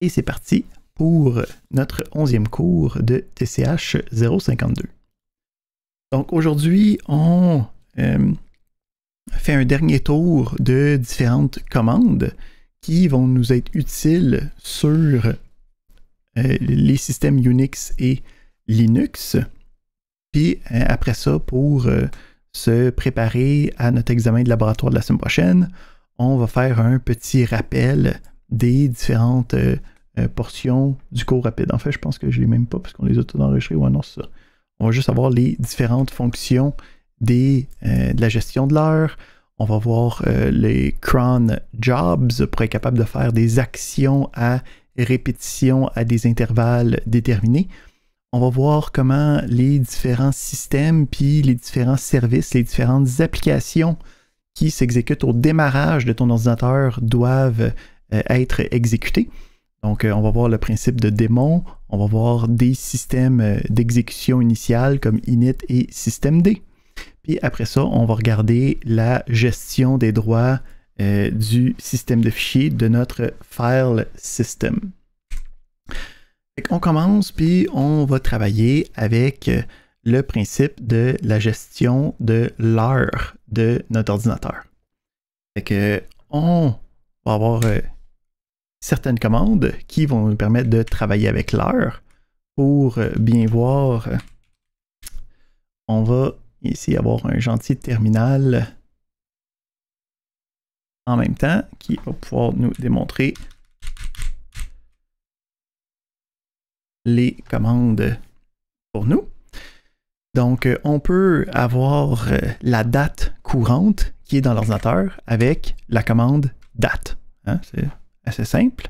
Et c'est parti pour notre 11e cours de TCH 052. Donc aujourd'hui, on fait un dernier tour de différentes commandes qui vont nous être utiles sur les systèmes Unix et Linux. Puis après ça, pour se préparer à notre examen de laboratoire de la semaine prochaine, on va faire un petit rappel des différentes portions du cours rapide. En fait, je pense que je ne l'ai même pas parce qu'on les a tous enregistrés. Ouais, non, c'est ça. On va juste avoir les différentes fonctions de la gestion de l'heure. On va voir les cron jobs pour être capable de faire des actions à répétition à des intervalles déterminés. On va voir comment les différents systèmes, puis les différents services, les différentes applications qui s'exécutent au démarrage de ton ordinateur doivent être exécutés. Donc, on va voir le principe de démon, on va voir des systèmes d'exécution initiale comme init et systemd. Puis après ça, on va regarder la gestion des droits du système de fichiers de notre file system. On commence, puis on va travailler avec le principe de la gestion de l'heure de notre ordinateur. Fait que on va avoir certaines commandes qui vont nous permettre de travailler avec l'heure. Pour bien voir, on va ici avoir un gentil terminal en même temps qui va pouvoir nous démontrer les commandes pour nous. Donc, on peut avoir la date courante qui est dans l'ordinateur avec la commande date. Hein? C'est assez simple.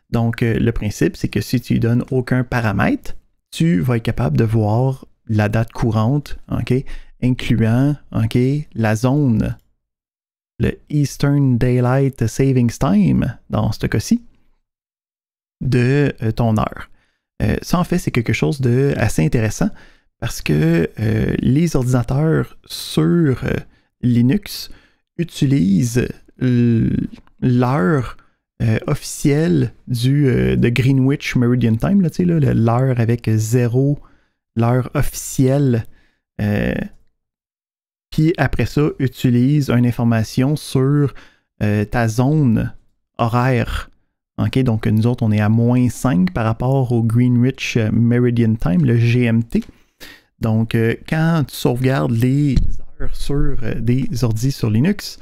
Donc, le principe, c'est que si tu lui donnes aucun paramètre, tu vas être capable de voir la date courante, okay, incluant la zone, le Eastern Daylight Savings Time, dans ce cas-ci, de ton heure. Ça, en fait, c'est quelque chose d'assez intéressant parce que les ordinateurs sur Linux utilisent l'heure officielle de Greenwich Meridian Time, l'heure avec 0, l'heure officielle. Puis après ça, utilise une information sur ta zone horaire. Okay, donc nous autres, on est à -5 par rapport au Greenwich Meridian Time, le GMT. Donc, quand tu sauvegardes les heures sur des ordis sur Linux,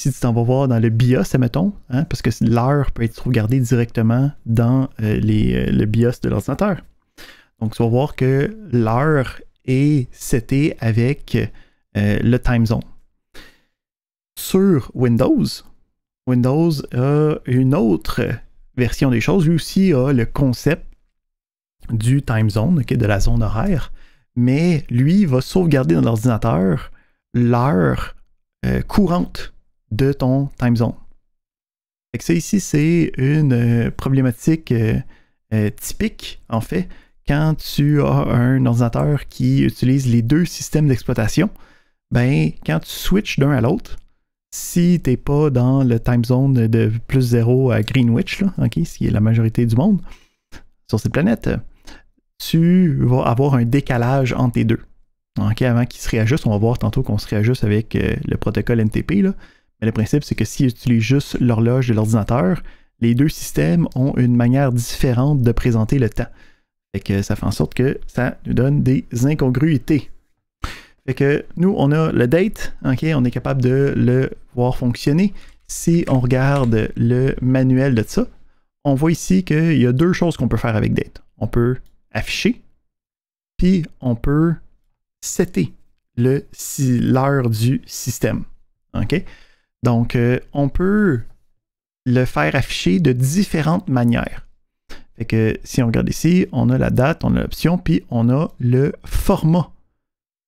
si tu t'en vas voir dans le BIOS, admettons, hein, parce que l'heure peut être sauvegardée directement dans le BIOS de l'ordinateur. Donc, tu vas voir que l'heure est setée avec le time zone. Sur Windows a une autre version des choses. Lui aussi a le concept du time zone, de la zone horaire, mais lui va sauvegarder dans l'ordinateur l'heure courante de ton time zone. Fait que ça ici, c'est une problématique typique, en fait, quand tu as un ordinateur qui utilise les deux systèmes d'exploitation. Ben, quand tu switches d'un à l'autre, si tu n'es pas dans le time zone de +0 à Greenwich, là, ce qui est la majorité du monde sur cette planète, tu vas avoir un décalage entre les deux. Avant qu'ils se réajustent, on va voir tantôt qu'on se réajuste avec le protocole NTP. Là. Mais le principe, c'est que s'ils utilisent juste l'horloge de l'ordinateur, les deux systèmes ont une manière différente de présenter le temps. Fait que ça fait en sorte que ça nous donne des incongruités. Fait que nous, on a le date, on est capable de le voir fonctionner. Si on regarde le manuel de ça, on voit ici qu'il y a deux choses qu'on peut faire avec date. On peut afficher, puis on peut setter l'heure du système. Donc, on peut le faire afficher de différentes manières. Fait que si on regarde ici, on a la date, on a l'option, puis on a le format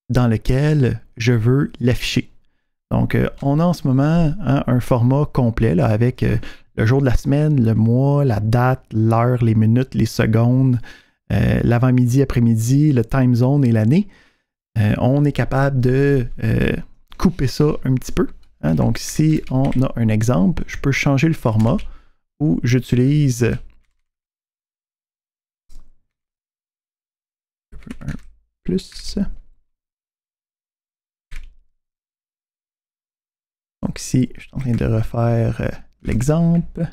dans lequel je veux l'afficher. Donc, on a en ce moment un format complet là, avec le jour de la semaine, le mois, la date, l'heure, les minutes, les secondes, l'avant-midi, après-midi, le time zone et l'année. On est capable de couper ça un petit peu. Donc, si on a un exemple, je peux changer le format où j'utilise plus. Donc ici, je suis en train de refaire l'exemple.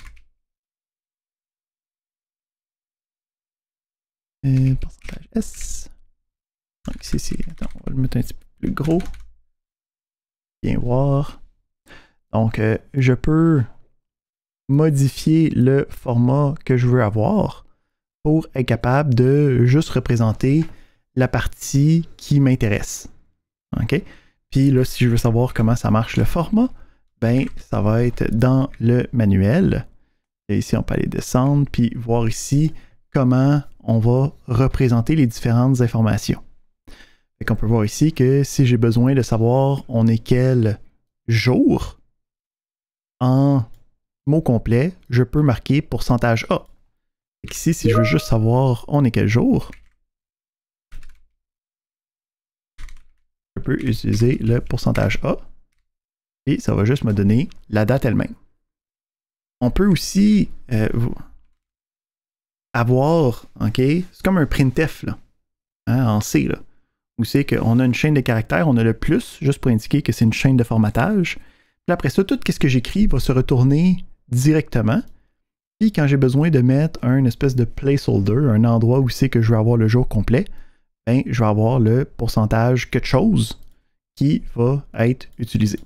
Pourcentage S. Donc ici, attends, on va le mettre un petit peu plus gros. Bien voir. Donc, je peux modifier le format que je veux avoir pour être capable de juste représenter la partie qui m'intéresse. OK? Puis là, si je veux savoir comment ça marche le format, ben, ça va être dans le manuel. Et ici, on peut aller descendre, puis voir ici comment on va représenter les différentes informations. Fait qu'on peut voir ici que si j'ai besoin de savoir on est quel jour, en mot complet, je peux marquer pourcentage A. Ici, si je veux juste savoir on est quel jour, je peux utiliser le pourcentage A et ça va juste me donner la date elle-même. On peut aussi avoir, OK, c'est comme un printf là, hein, en C, là, où c'est qu'on a une chaîne de caractères, on a le plus, juste pour indiquer que c'est une chaîne de formatage. Puis après ça, tout ce que j'écris va se retourner directement. Puis quand j'ai besoin de mettre un espèce de placeholder, un endroit où c'est que je vais avoir le jour complet, ben, je vais avoir le pourcentage quelque chose qui va être utilisé.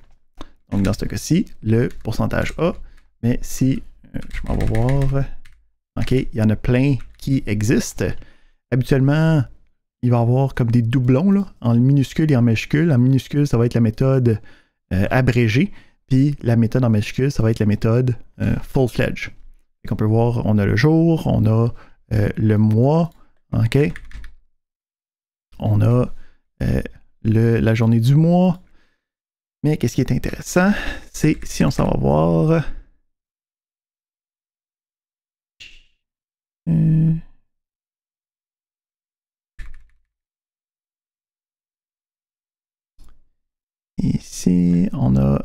Donc dans ce cas-ci, le pourcentage A, mais si je m'en vais voir, OK, il y en a plein qui existent. Habituellement, il va y avoir comme des doublons là, en minuscule et en majuscule. En minuscule, ça va être la méthode abrégée, puis la méthode en majuscule, ça va être la méthode full-fledged. On peut voir, on a le jour, on a le mois, OK? On a la journée du mois. Mais qu'est-ce qui est intéressant, c'est si on s'en va voir... Ici, on a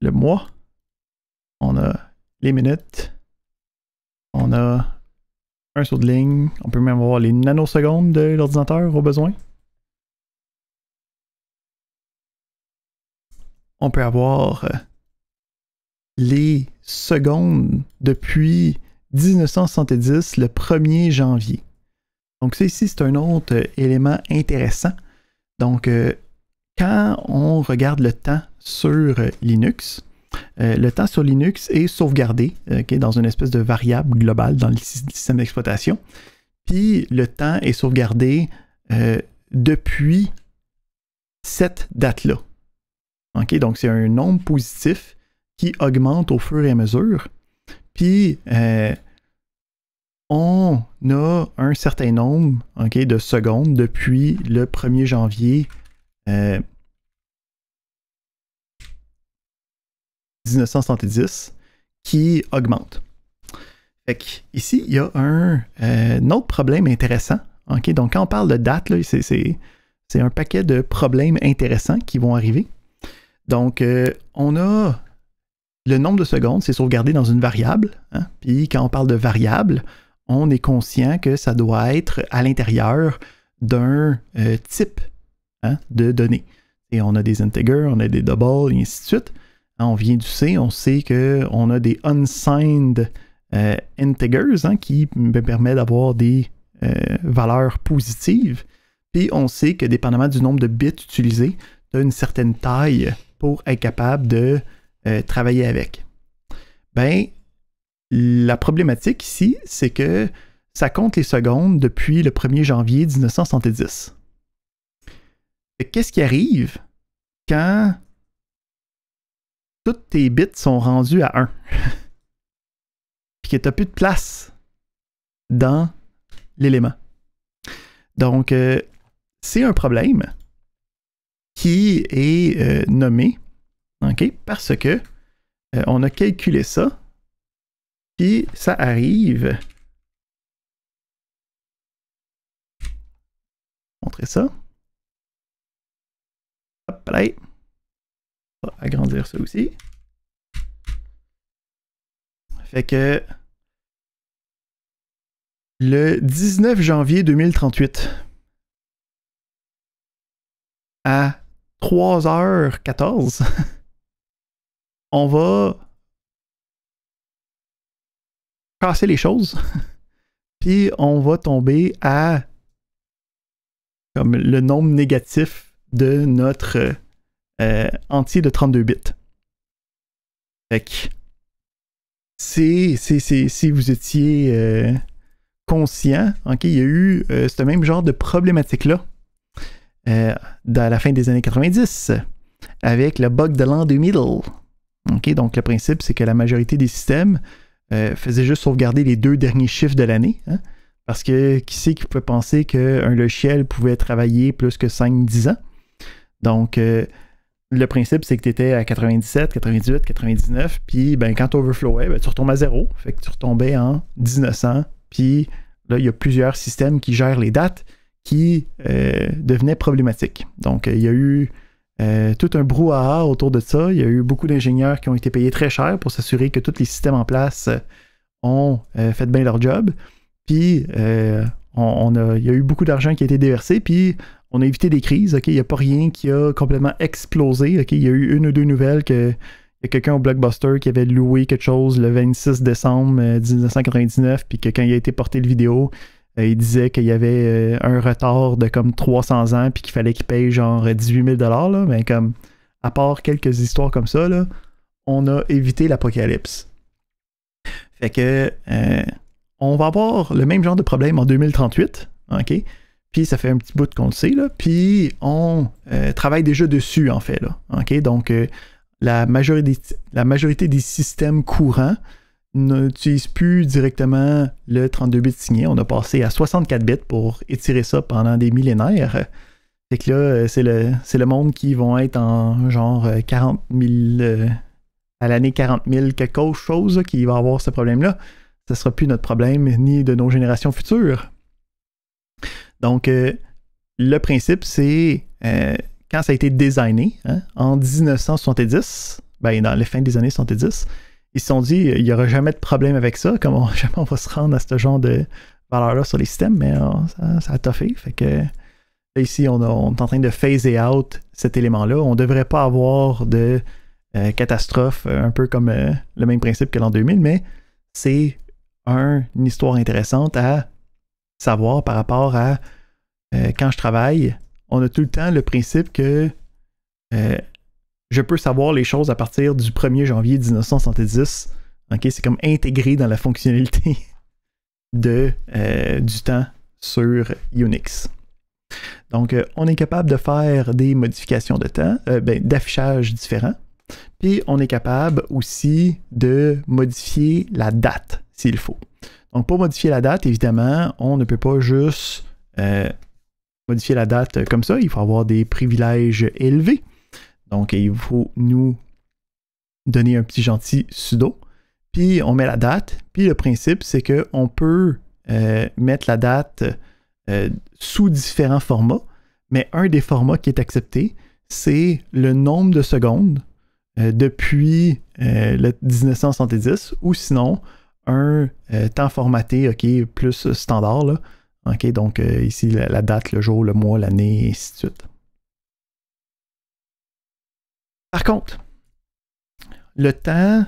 le mois, on a les minutes, on a un saut de ligne, on peut même avoir les nanosecondes de l'ordinateur au besoin. On peut avoir les secondes depuis 1970, le 1er janvier. Donc ça ici, c'est un autre élément intéressant. Donc, quand on regarde le temps sur Linux, le temps sur Linux est sauvegardé dans une espèce de variable globale dans le système d'exploitation. Puis le temps est sauvegardé depuis cette date-là. Okay? Donc c'est un nombre positif qui augmente au fur et à mesure. Puis on a un certain nombre de secondes depuis le 1er janvier 1970 qui augmente. Fait que, ici, il y a un autre problème intéressant. Okay? Donc, quand on parle de date, c'est un paquet de problèmes intéressants qui vont arriver. Donc, on a le nombre de secondes, c'est sauvegardé dans une variable. Hein? Puis, quand on parle de variable, on est conscient que ça doit être à l'intérieur d'un type de données. Et on a des integers, on a des doubles, et ainsi de suite. On vient du C, on sait qu'on a des unsigned integers qui me permettent d'avoir des valeurs positives. Puis on sait que dépendamment du nombre de bits utilisés, tu as une certaine taille pour être capable de travailler avec. Ben, la problématique ici, c'est que ça compte les secondes depuis le 1er janvier 1970. Qu'est-ce qui arrive quand tous tes bits sont rendus à 1 puis que tu n'as plus de place dans l'élément? Donc, c'est un problème qui est nommé parce que on a calculé ça, puis ça arrive. Montrer ça. Hop là. On va agrandir ça aussi. Fait que le 19 janvier 2038, à 3h14, on va casser les choses, puis on va tomber à comme le nombre négatif de notre entier de 32 bits. Fait que si vous étiez conscient, ok, il y a eu ce même genre de problématique-là dans la fin des années 90 avec le bug de l'an 2000. Okay, donc le principe, c'est que la majorité des systèmes faisaient juste sauvegarder les 2 derniers chiffres de l'année. Hein, parce que qui c'est qui pouvait penser qu'un logiciel pouvait travailler plus que 5-10 ans? Donc, le principe, c'est que tu étais à 97, 98, 99, puis ben, quand tu overflowais, ben, tu retombes à 0. Fait que tu retombais en 1900, puis là, il y a plusieurs systèmes qui gèrent les dates qui devenaient problématiques. Donc, il y a eu tout un brouhaha autour de ça. Il y a eu beaucoup d'ingénieurs qui ont été payés très cher pour s'assurer que tous les systèmes en place ont fait bien leur job. Puis, il y a eu beaucoup d'argent qui a été déversé, puis on a évité des crises. Okay? Il n'y a pas rien qui a complètement explosé. Okay? Il y a eu 1 ou 2 nouvelles que il y a quelqu'un au Blockbuster qui avait loué quelque chose le 26 décembre 1999, puis que quand il a été porté le vidéo, il disait qu'il y avait un retard de comme 300 ans, puis qu'il fallait qu'il paye genre 18 000 $. Mais comme, à part quelques histoires comme ça, là, on a évité l'apocalypse. Fait que on va avoir le même genre de problème en 2038, ok? Puis ça fait un petit bout qu'on le sait, là. Puis on travaille déjà dessus, en fait, là. Ok? Donc, la majorité des systèmes courants n'utilisent plus directement le 32 bits signé. On a passé à 64 bits pour étirer ça pendant des millénaires. Fait que là, c'est le monde qui vont être en genre 40 000... à l'année 40 000 quelque chose qui va avoir ce problème-là. Ce ne sera plus notre problème, ni de nos générations futures. Donc, le principe, c'est quand ça a été designé, hein, en 1970, ben, dans les fins des années 70, ils se sont dit, il n'y aura jamais de problème avec ça, jamais on va se rendre à ce genre de valeur-là sur les systèmes, mais ça a toffé. Fait que là, ici, on est en train de phaser out cet élément-là. On ne devrait pas avoir de catastrophe, un peu comme le même principe que l'an 2000, mais c'est une histoire intéressante à savoir par rapport à quand je travaille. On a tout le temps le principe que je peux savoir les choses à partir du 1er janvier 1970. Okay? C'est comme intégré dans la fonctionnalité du temps sur Unix. Donc, on est capable de faire des modifications de temps, d'affichage différents. Puis, on est capable aussi de modifier la date, s'il faut. Donc, pour modifier la date, évidemment, on ne peut pas juste modifier la date comme ça. Il faut avoir des privilèges élevés. Donc, il faut nous donner un petit gentil sudo. Puis, on met la date. Puis, le principe, c'est qu'on peut mettre la date sous différents formats. Mais un des formats qui est accepté, c'est le nombre de secondes depuis le 1970, ou sinon un temps formaté, ok, plus standard, là. Ok, donc ici la date, le jour, le mois, l'année, et ainsi de suite. Par contre, le temps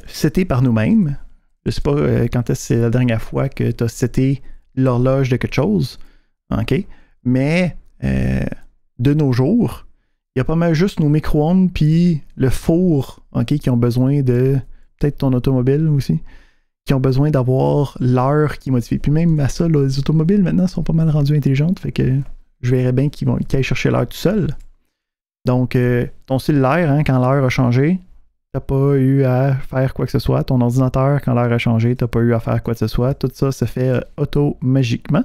seté par nous-mêmes, je ne sais pas quand est-ce que c'est la dernière fois que tu as seté l'horloge de quelque chose, ok, mais de nos jours, il y a pas mal juste nos micro-ondes puis le four, ok, qui ont besoin de, peut-être ton automobile aussi, qui ont besoin d'avoir l'heure qui est modifiée. Puis même à ça, là, les automobiles maintenant sont pas mal rendues intelligentes, fait que je verrais bien qu'ils aillent chercher l'heure tout seul. Donc, ton cellulaire, hein, quand l'heure a changé, t'as pas eu à faire quoi que ce soit. Ton ordinateur, quand l'heure a changé, t'as pas eu à faire quoi que ce soit. Tout ça se fait automagiquement.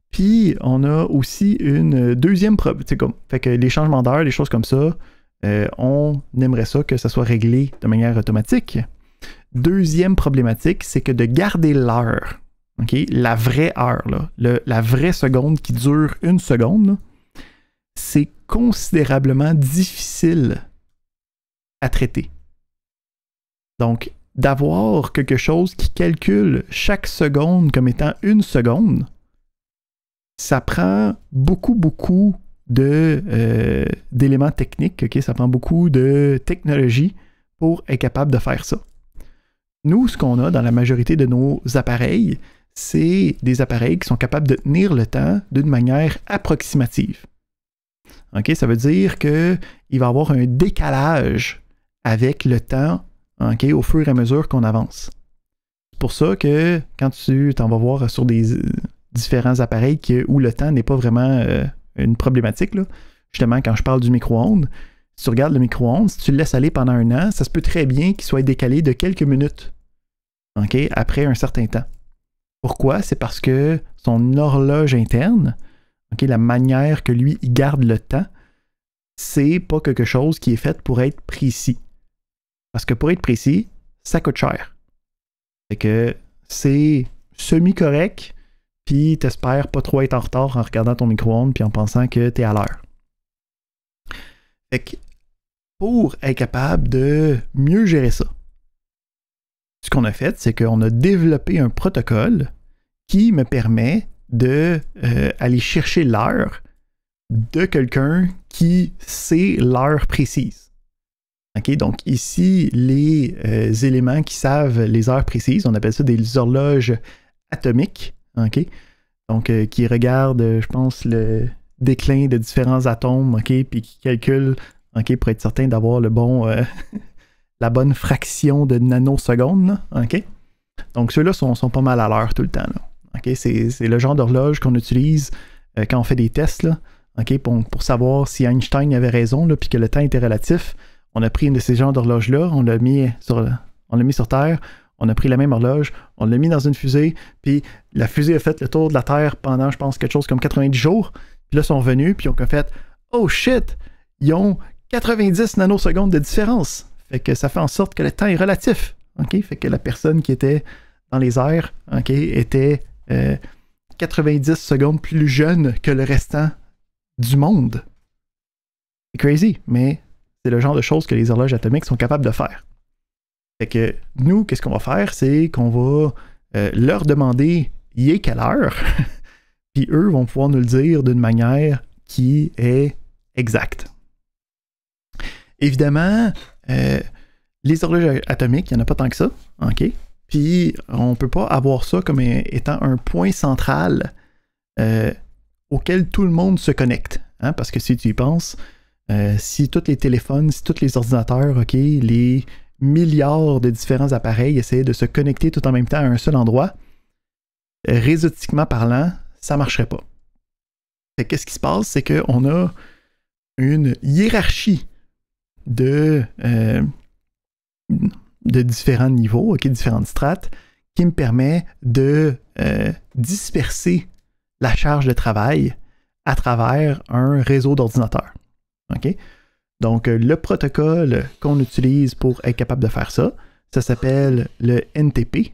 Puis, on a aussi une deuxième problématique. Fait que les changements d'heure, les choses comme ça, on aimerait ça que ça soit réglé de manière automatique. Deuxième problématique, c'est que de garder l'heure, okay, la vraie heure, là, la vraie seconde qui dure 1 seconde, là, c'est considérablement difficile à traiter. Donc, d'avoir quelque chose qui calcule chaque seconde comme étant 1 seconde, ça prend beaucoup, beaucoup d'éléments techniques, ok? Ça prend beaucoup de technologie pour être capable de faire ça. Nous, ce qu'on a dans la majorité de nos appareils, c'est des appareils qui sont capables de tenir le temps d'une manière approximative. Okay? Ça veut dire qu'il va y avoir un décalage avec le temps, okay, au fur et à mesure qu'on avance. C'est pour ça que quand tu t'en vas voir sur des différents appareils où le temps n'est pas vraiment une problématique, là, justement quand je parle du micro-ondes, si tu regardes le micro-ondes, si tu le laisses aller pendant un an, ça se peut très bien qu'il soit décalé de quelques minutes, okay, après un certain temps. Pourquoi? C'est parce que son horloge interne, okay, la manière que lui, il garde le temps, c'est pas quelque chose qui est fait pour être précis. Parce que pour être précis, ça coûte cher. Fait que c'est semi-correct, puis t'espères pas trop être en retard en regardant ton micro-ondes puis en pensant que t'es à l'heure. Fait que pour être capable de mieux gérer ça, ce qu'on a fait, c'est qu'on a développé un protocole qui me permet de aller chercher l'heure de quelqu'un qui sait l'heure précise. Okay? Donc ici, les éléments qui savent les heures précises, on appelle ça des horloges atomiques, okay? Donc qui regardent, je pense, le déclin de différents atomes, okay? Puis qui calculent, okay, pour être certain d'avoir le bon... la bonne fraction de nanosecondes, là, okay? Donc ceux-là sont pas mal à l'heure tout le temps, là. Okay? C'est le genre d'horloge qu'on utilise quand on fait des tests, là, okay? Pour savoir si Einstein avait raison, là, puis que le temps était relatif. On a pris une de ces genres d'horloges-là, on l'a mis sur Terre, on a pris la même horloge, on l'a mis dans une fusée, puis la fusée a fait le tour de la Terre pendant, je pense, quelque chose comme 90 jours, puis là, ils sont venus, puis ils ont fait « Oh shit! Ils ont 90 nanosecondes de différence! » Fait que ça fait en sorte que le temps est relatif. Okay? Fait que la personne qui était dans les airs, okay, était 90 secondes plus jeune que le restant du monde. C'est crazy, mais c'est le genre de choses que les horloges atomiques sont capables de faire. Fait que nous, qu'est-ce qu'on va faire? C'est qu'on va leur demander « il est quelle heure? » Puis eux vont pouvoir nous le dire d'une manière qui est exacte. Évidemment, les horloges atomiques, il n'y en a pas tant que ça, ok? Puis on ne peut pas avoir ça comme étant un point central auquel tout le monde se connecte, hein? Parce que si tu y penses, si tous les téléphones, si tous les ordinateurs, ok, les milliards de différents appareils essayaient de se connecter tout en même temps à un seul endroit, réseautiquement parlant, ça ne marcherait pas. Qu'est-ce qui se passe? C'est qu'on a une hiérarchie de différents niveaux, okay, différentes strates, qui me permet de disperser la charge de travail à travers un réseau d'ordinateurs. Okay? Donc, le protocole qu'on utilise pour être capable de faire ça, ça s'appelle le NTP,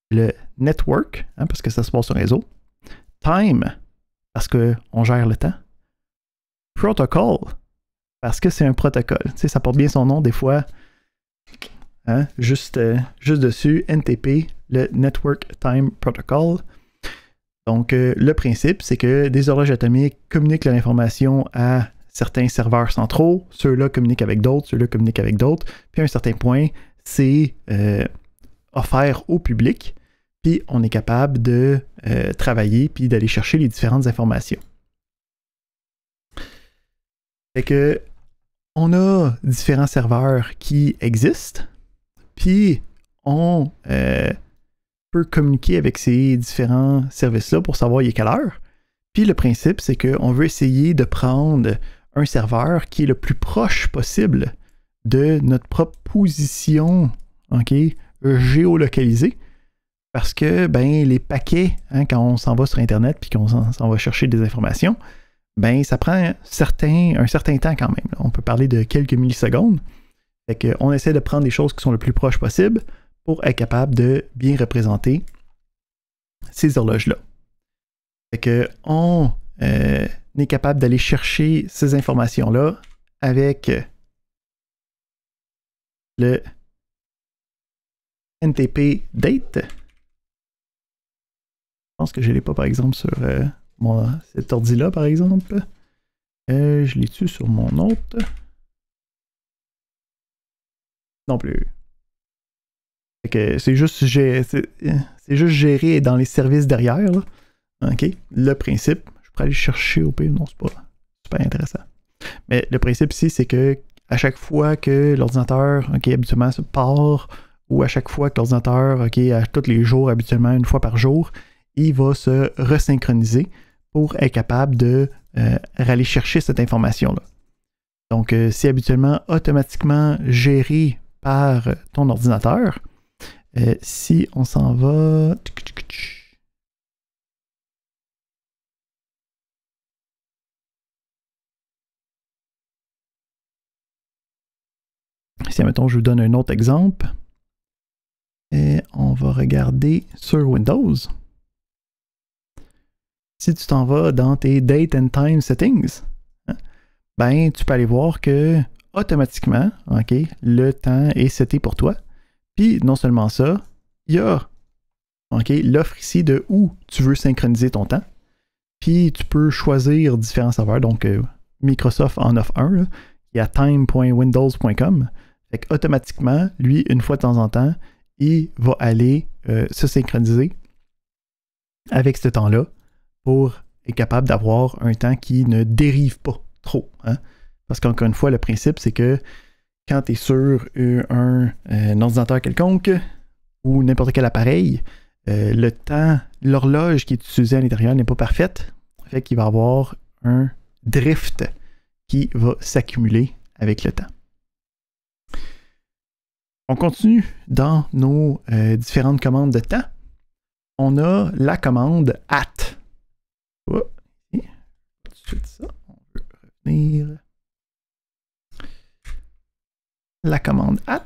le Network, hein, parce que ça se passe sur un réseau. Time, parce qu'on gère le temps. Protocol, parce que c'est un protocole. Tu sais, ça porte bien son nom des fois. Hein, juste dessus, NTP, le Network Time Protocol. Donc, le principe, c'est que des horloges atomiques communiquent leur information à certains serveurs centraux, ceux-là communiquent avec d'autres, ceux-là communiquent avec d'autres, puis à un certain point, c'est offert au public, puis on est capable de travailler, puis d'aller chercher les différentes informations. Fait que, on a différents serveurs qui existent, puis on peut communiquer avec ces différents services-là pour savoir il est quelle heure. Puis le principe, c'est qu'on veut essayer de prendre un serveur qui est le plus proche possible de notre propre position, okay, géolocalisée. Parce que ben, les paquets, hein, quand on s'en va sur Internet puis qu'on s'en va chercher des informations, ben, ça prend un certain temps quand même. On peut parler de quelques millisecondes. Fait qu'on essaie de prendre des choses qui sont le plus proches possible pour être capable de bien représenter ces horloges-là. Fait qu'on est capable d'aller chercher ces informations-là avec le NTP Date. Je pense que je ne l'ai pas, par exemple, sur cet ordi-là, par exemple. Je l'ai tu sur mon autre. Non plus. C'est juste géré dans les services derrière. Là. OK? Le principe, je pourrais aller chercher au pire. Non, c'est pas super intéressant. Mais le principe ici, c'est que à chaque fois que l'ordinateur, OK, habituellement se part, ou à chaque fois que l'ordinateur, OK, à tous les jours, habituellement une fois par jour, il va se resynchroniser pour être capable de aller chercher cette information-là. Donc, c'est habituellement automatiquement géré par ton ordinateur. Si on s'en va... Si, mettons, je vous donne un autre exemple. Et on va regarder sur Windows. Si tu t'en vas dans tes Date and Time Settings, hein, ben, tu peux aller voir que automatiquement, OK, le temps est seté pour toi. Puis, non seulement ça, il y a l'offre ici de où tu veux synchroniser ton temps. Puis, tu peux choisir différents serveurs. Donc, Microsoft en offre un, là, qui est à time.windows.com. Fait qu'automatiquement, lui, une fois de temps en temps, il va aller se synchroniser avec ce temps-là pour être capable d'avoir un temps qui ne dérive pas trop. Hein? Parce qu'encore une fois, le principe, c'est que quand tu es sur un ordinateur quelconque ou n'importe quel appareil, le temps, l'horloge qui est utilisée à l'intérieur n'est pas parfaite. Fait qu'il va y avoir un drift qui va s'accumuler avec le temps. On continue dans nos différentes commandes de temps. On a la commande at. Oh, tout de suite ça. On veut revenir. La commande at.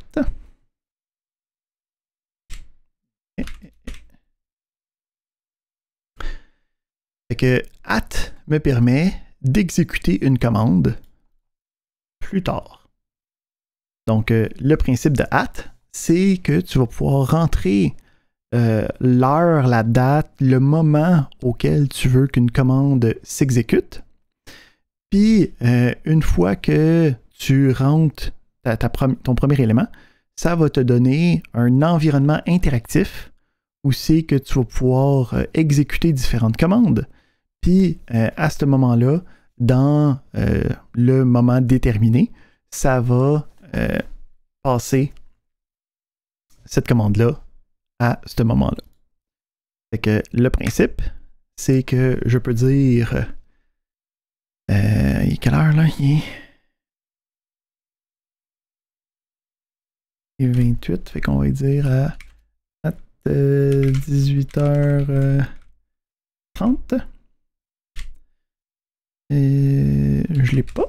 Fait que at me permet d'exécuter une commande plus tard. Donc, le principe de at, c'est que tu vas pouvoir rentrer l'heure, la date, le moment auquel tu veux qu'une commande s'exécute. Puis, une fois que tu rentres ton premier élément, ça va te donner un environnement interactif où c'est que tu vas pouvoir exécuter différentes commandes. Puis, à ce moment-là, dans le moment déterminé, ça va passer cette commande-là à ce moment-là. Fait que le principe, c'est que je peux dire il est quelle heure là? Il est 28, fait qu'on va dire à 18h30. Je l'ai pas.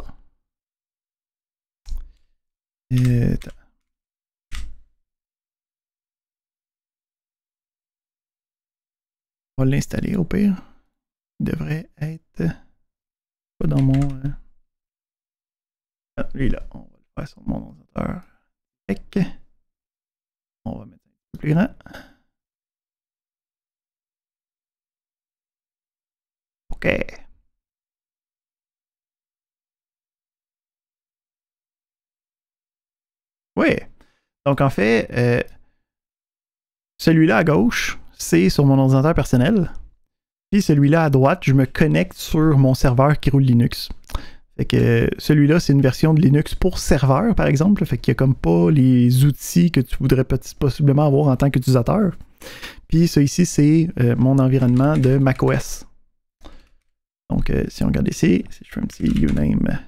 On va l'installer au pire. Il devrait être pas dans mon... Ah, lui là, on va le faire sur mon ordinateur. On va mettre un petit peu plus grand. OK. Oui. Donc en fait, celui-là à gauche, c'est sur mon ordinateur personnel. Puis celui-là à droite, je me connecte sur mon serveur qui roule Linux. Fait que celui-là, c'est une version de Linux pour serveur, par exemple. Fait qu'il n'y a comme pas les outils que tu voudrais possiblement avoir en tant qu'utilisateur. Puis ça ici, c'est mon environnement de macOS. Donc, si on regarde ici, si je fais un petit uname-a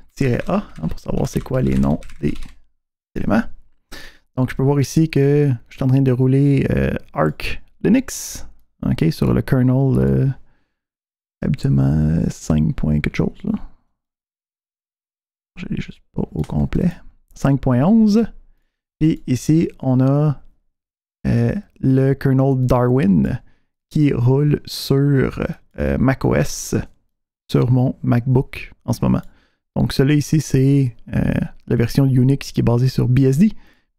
hein, pour savoir c'est quoi les noms des éléments. Donc, je peux voir ici que je suis en train de rouler Arch Linux, okay, sur le kernel habituellement 5. Quelque chose. Là. Je l'ai juste pas au complet. 5.11. Et ici, on a le kernel Darwin qui roule sur macOS sur mon MacBook en ce moment. Donc, celui-là ici, c'est la version Unix qui est basée sur BSD.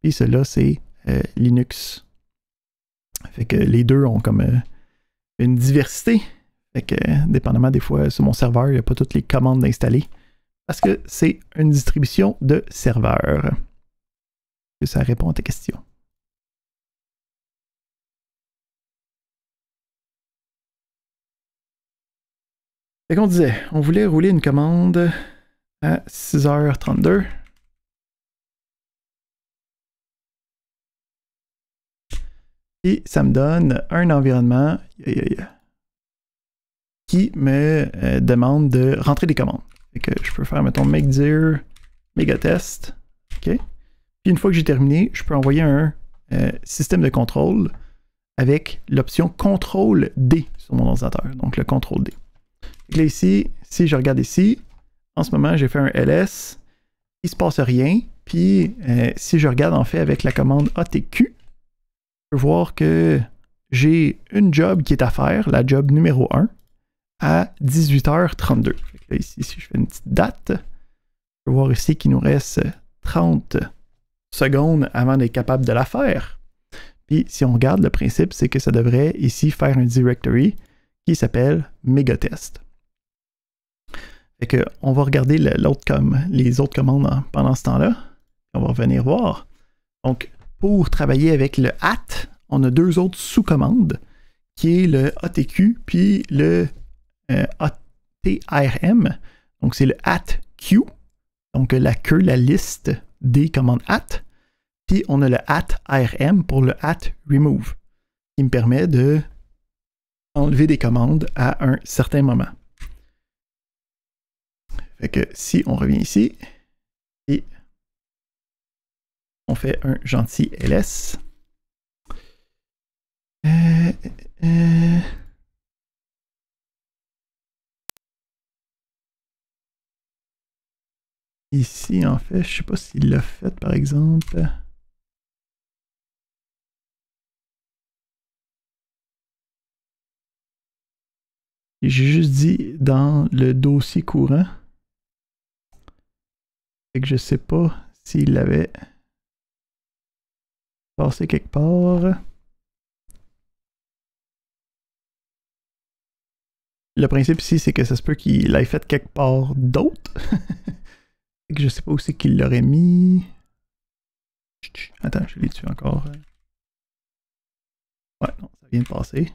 Et celui-là, c'est Linux. Fait que les deux ont comme une diversité. Fait que, dépendamment des fois, sur mon serveur, il n'y a pas toutes les commandes installées. parce que c'est une distribution de serveur. Est-ce que ça répond à ta question? Fait qu'on disait, on voulait rouler une commande à 6h32. Et ça me donne un environnement qui me demande de rentrer des commandes. Fait que je peux faire, mettons, make dir megatest. OK. Puis une fois que j'ai terminé, je peux envoyer un système de contrôle avec l'option contrôle D sur mon ordinateur. Donc le contrôle D. Là ici, si je regarde ici, en ce moment, j'ai fait un ls, il ne se passe rien. Puis si je regarde en fait avec la commande ATQ, je peux voir que j'ai une job qui est à faire, la job numéro 1, à 18h32. Là, ici, si je fais une petite date, je peux voir ici qu'il nous reste 30 secondes avant d'être capable de la faire. Puis si on regarde, le principe, c'est que ça devrait ici faire un directory qui s'appelle megatest. Fait que on va regarder les autres commandes pendant ce temps-là. On va revenir voir. Donc, pour travailler avec le AT, on a deux autres sous-commandes, qui est le ATQ puis le ATRM. Donc, c'est le ATQ, donc la queue, la liste des commandes AT. Puis, on a le ATRM pour le AT-remove, qui me permet de enlever des commandes à un certain moment. Fait que si on revient ici et on fait un gentil ls. Ici, en fait, je sais pas s'il l'a fait, par exemple. J'ai juste dit dans le dossier courant. Fait que je sais pas s'il l'avait passé quelque part. Le principe ici, c'est que ça se peut qu'il l'ait fait quelque part d'autre. Fait que je sais pas où c'est qu'il l'aurait mis. Attends, je l'ai tué encore. Ouais, non, ça vient de passer.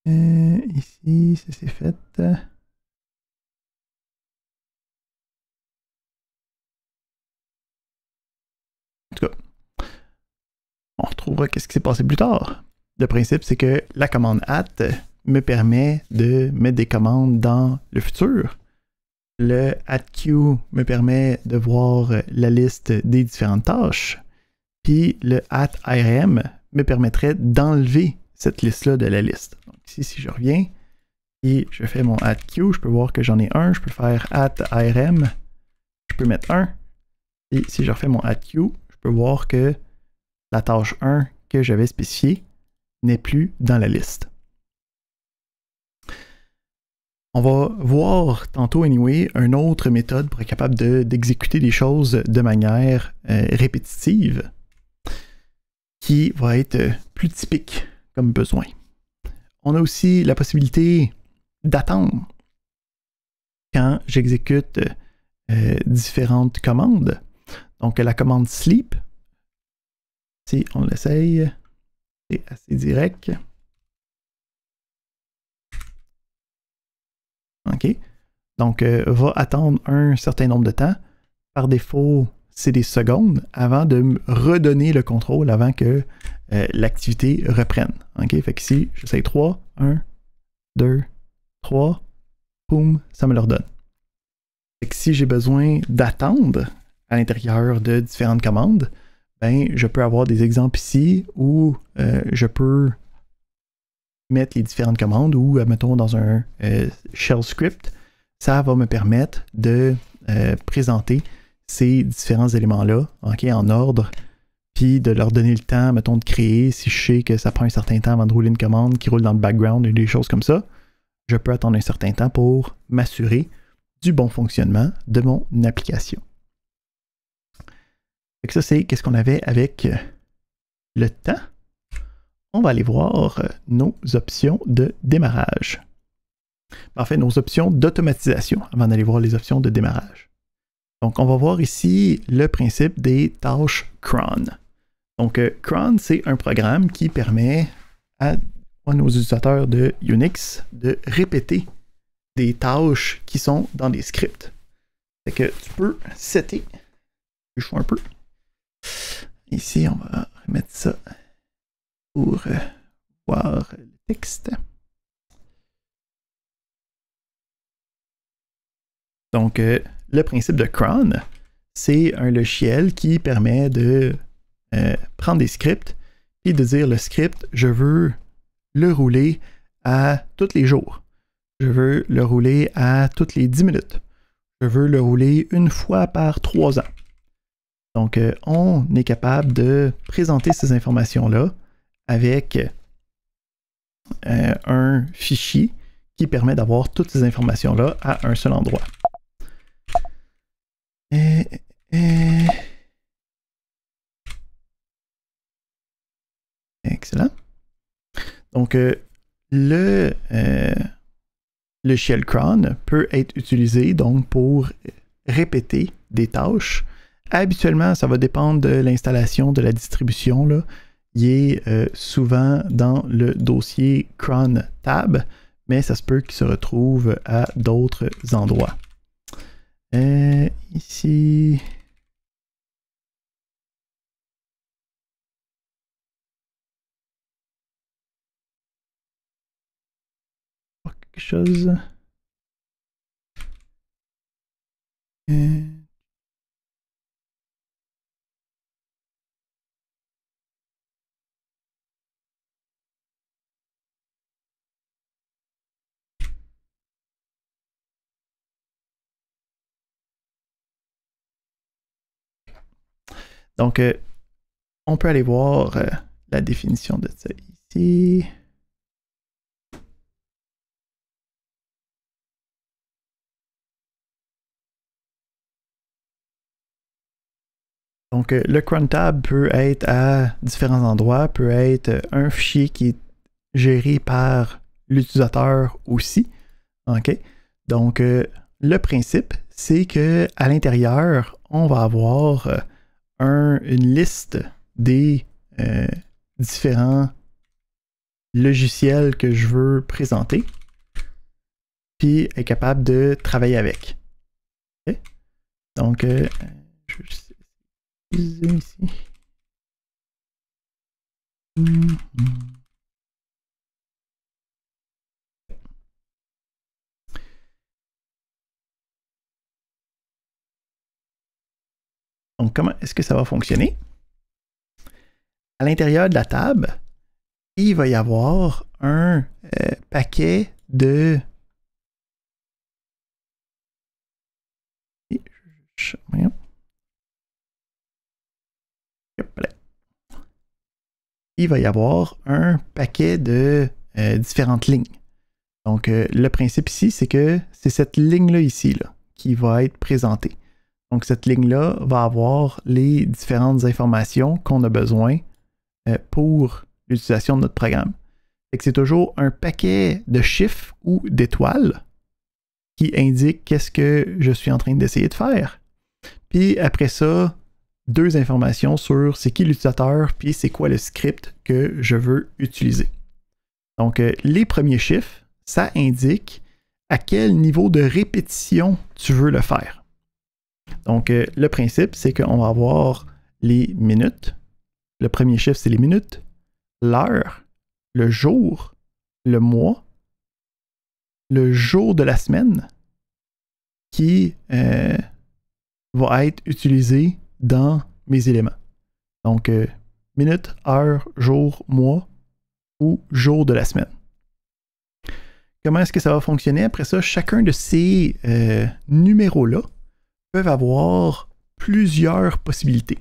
Ici, ça s'est fait. En tout cas, on retrouvera qu'est-ce qui s'est passé plus tard. Le principe, c'est que la commande at me permet de mettre des commandes dans le futur. Le atq me permet de voir la liste des différentes tâches. Puis le atrm me permettrait d'enlever cette liste-là de la liste. Donc ici, si je reviens et je fais mon atq, je peux voir que j'en ai un. Je peux faire atrm, je peux mettre 1. Et si je refais mon atq, je peux voir que la tâche 1 que j'avais spécifiée n'est plus dans la liste. On va voir tantôt, anyway, une autre méthode pour être capable d'exécuter des choses de manière répétitive qui va être plus typique comme besoin. On a aussi la possibilité d'attendre quand j'exécute différentes commandes. Donc la commande sleep, si on l'essaye, c'est assez direct. OK. Donc, va attendre un certain nombre de temps. Par défaut, c'est des secondes avant de me redonner le contrôle avant que l'activité reprenne. OK. Fait que ici, j'essaye 3, 1, 2, 3, boum, ça me le redonne. Fait que si j'ai besoin d'attendre à l'intérieur de différentes commandes, ben, je peux avoir des exemples ici où je peux mettre les différentes commandes ou, mettons, dans un shell script, ça va me permettre de présenter ces différents éléments-là, okay, en ordre, puis de leur donner le temps, mettons, de créer. Si je sais que ça prend un certain temps avant de rouler une commande qui roule dans le background et des choses comme ça, je peux attendre un certain temps pour m'assurer du bon fonctionnement de mon application. Fait que ça, c'est qu'est-ce qu'on avait avec le temps. On va aller voir nos options de démarrage. En fait, nos options d'automatisation avant d'aller voir les options de démarrage. Donc, on va voir ici le principe des tâches cron. Donc, cron, c'est un programme qui permet à nos utilisateurs de Unix de répéter des tâches qui sont dans des scripts. Fait que tu peux setter, je joue un peu. Ici, on va remettre ça pour voir le texte. Donc, le principe de cron, c'est un logiciel qui permet de prendre des scripts et de dire le script, je veux le rouler à tous les jours. Je veux le rouler à toutes les 10 minutes. Je veux le rouler une fois par 3 ans. Donc, on est capable de présenter ces informations-là avec un fichier qui permet d'avoir toutes ces informations-là à un seul endroit. Excellent. Donc, le shell cron peut être utilisé donc pour répéter des tâches. Habituellement, ça va dépendre de l'installation de la distribution, là. Il est souvent dans le dossier cron tab, mais ça se peut qu'il se retrouve à d'autres endroits. Ici... quelque chose... Donc, on peut aller voir la définition de ça ici. Donc, le cron tab peut être à différents endroits, peut être un fichier qui est géré par l'utilisateur aussi. OK? Donc, le principe, c'est qu'à l'intérieur, on va avoir une liste des différents logiciels que je veux présenter, puis être capable de travailler avec. Okay? Donc, je vais utiliser ici. Donc, comment est-ce que ça va fonctionner? À l'intérieur de la table, il va y avoir un paquet de... Il va y avoir un paquet de différentes lignes. Donc, le principe ici, c'est que c'est cette ligne-là ici là, qui va être présentée. Donc, cette ligne-là va avoir les différentes informations qu'on a besoin pour l'utilisation de notre programme. C'est toujours un paquet de chiffres ou d'étoiles qui indiquent qu'est-ce que je suis en train d'essayer de faire. Puis après ça, 2 informations sur c'est qui l'utilisateur, puis c'est quoi le script que je veux utiliser. Donc, les premiers chiffres, ça indique à quel niveau de répétition tu veux le faire. Donc, le principe, c'est qu'on va avoir les minutes. Le premier chiffre, c'est les minutes, l'heure, le jour, le mois, le jour de la semaine qui va être utilisé dans mes éléments. Donc, minute, heure, jour, mois ou jour de la semaine. Comment est-ce que ça va fonctionner? Après ça, chacun de ces numéros-là peuvent avoir plusieurs possibilités.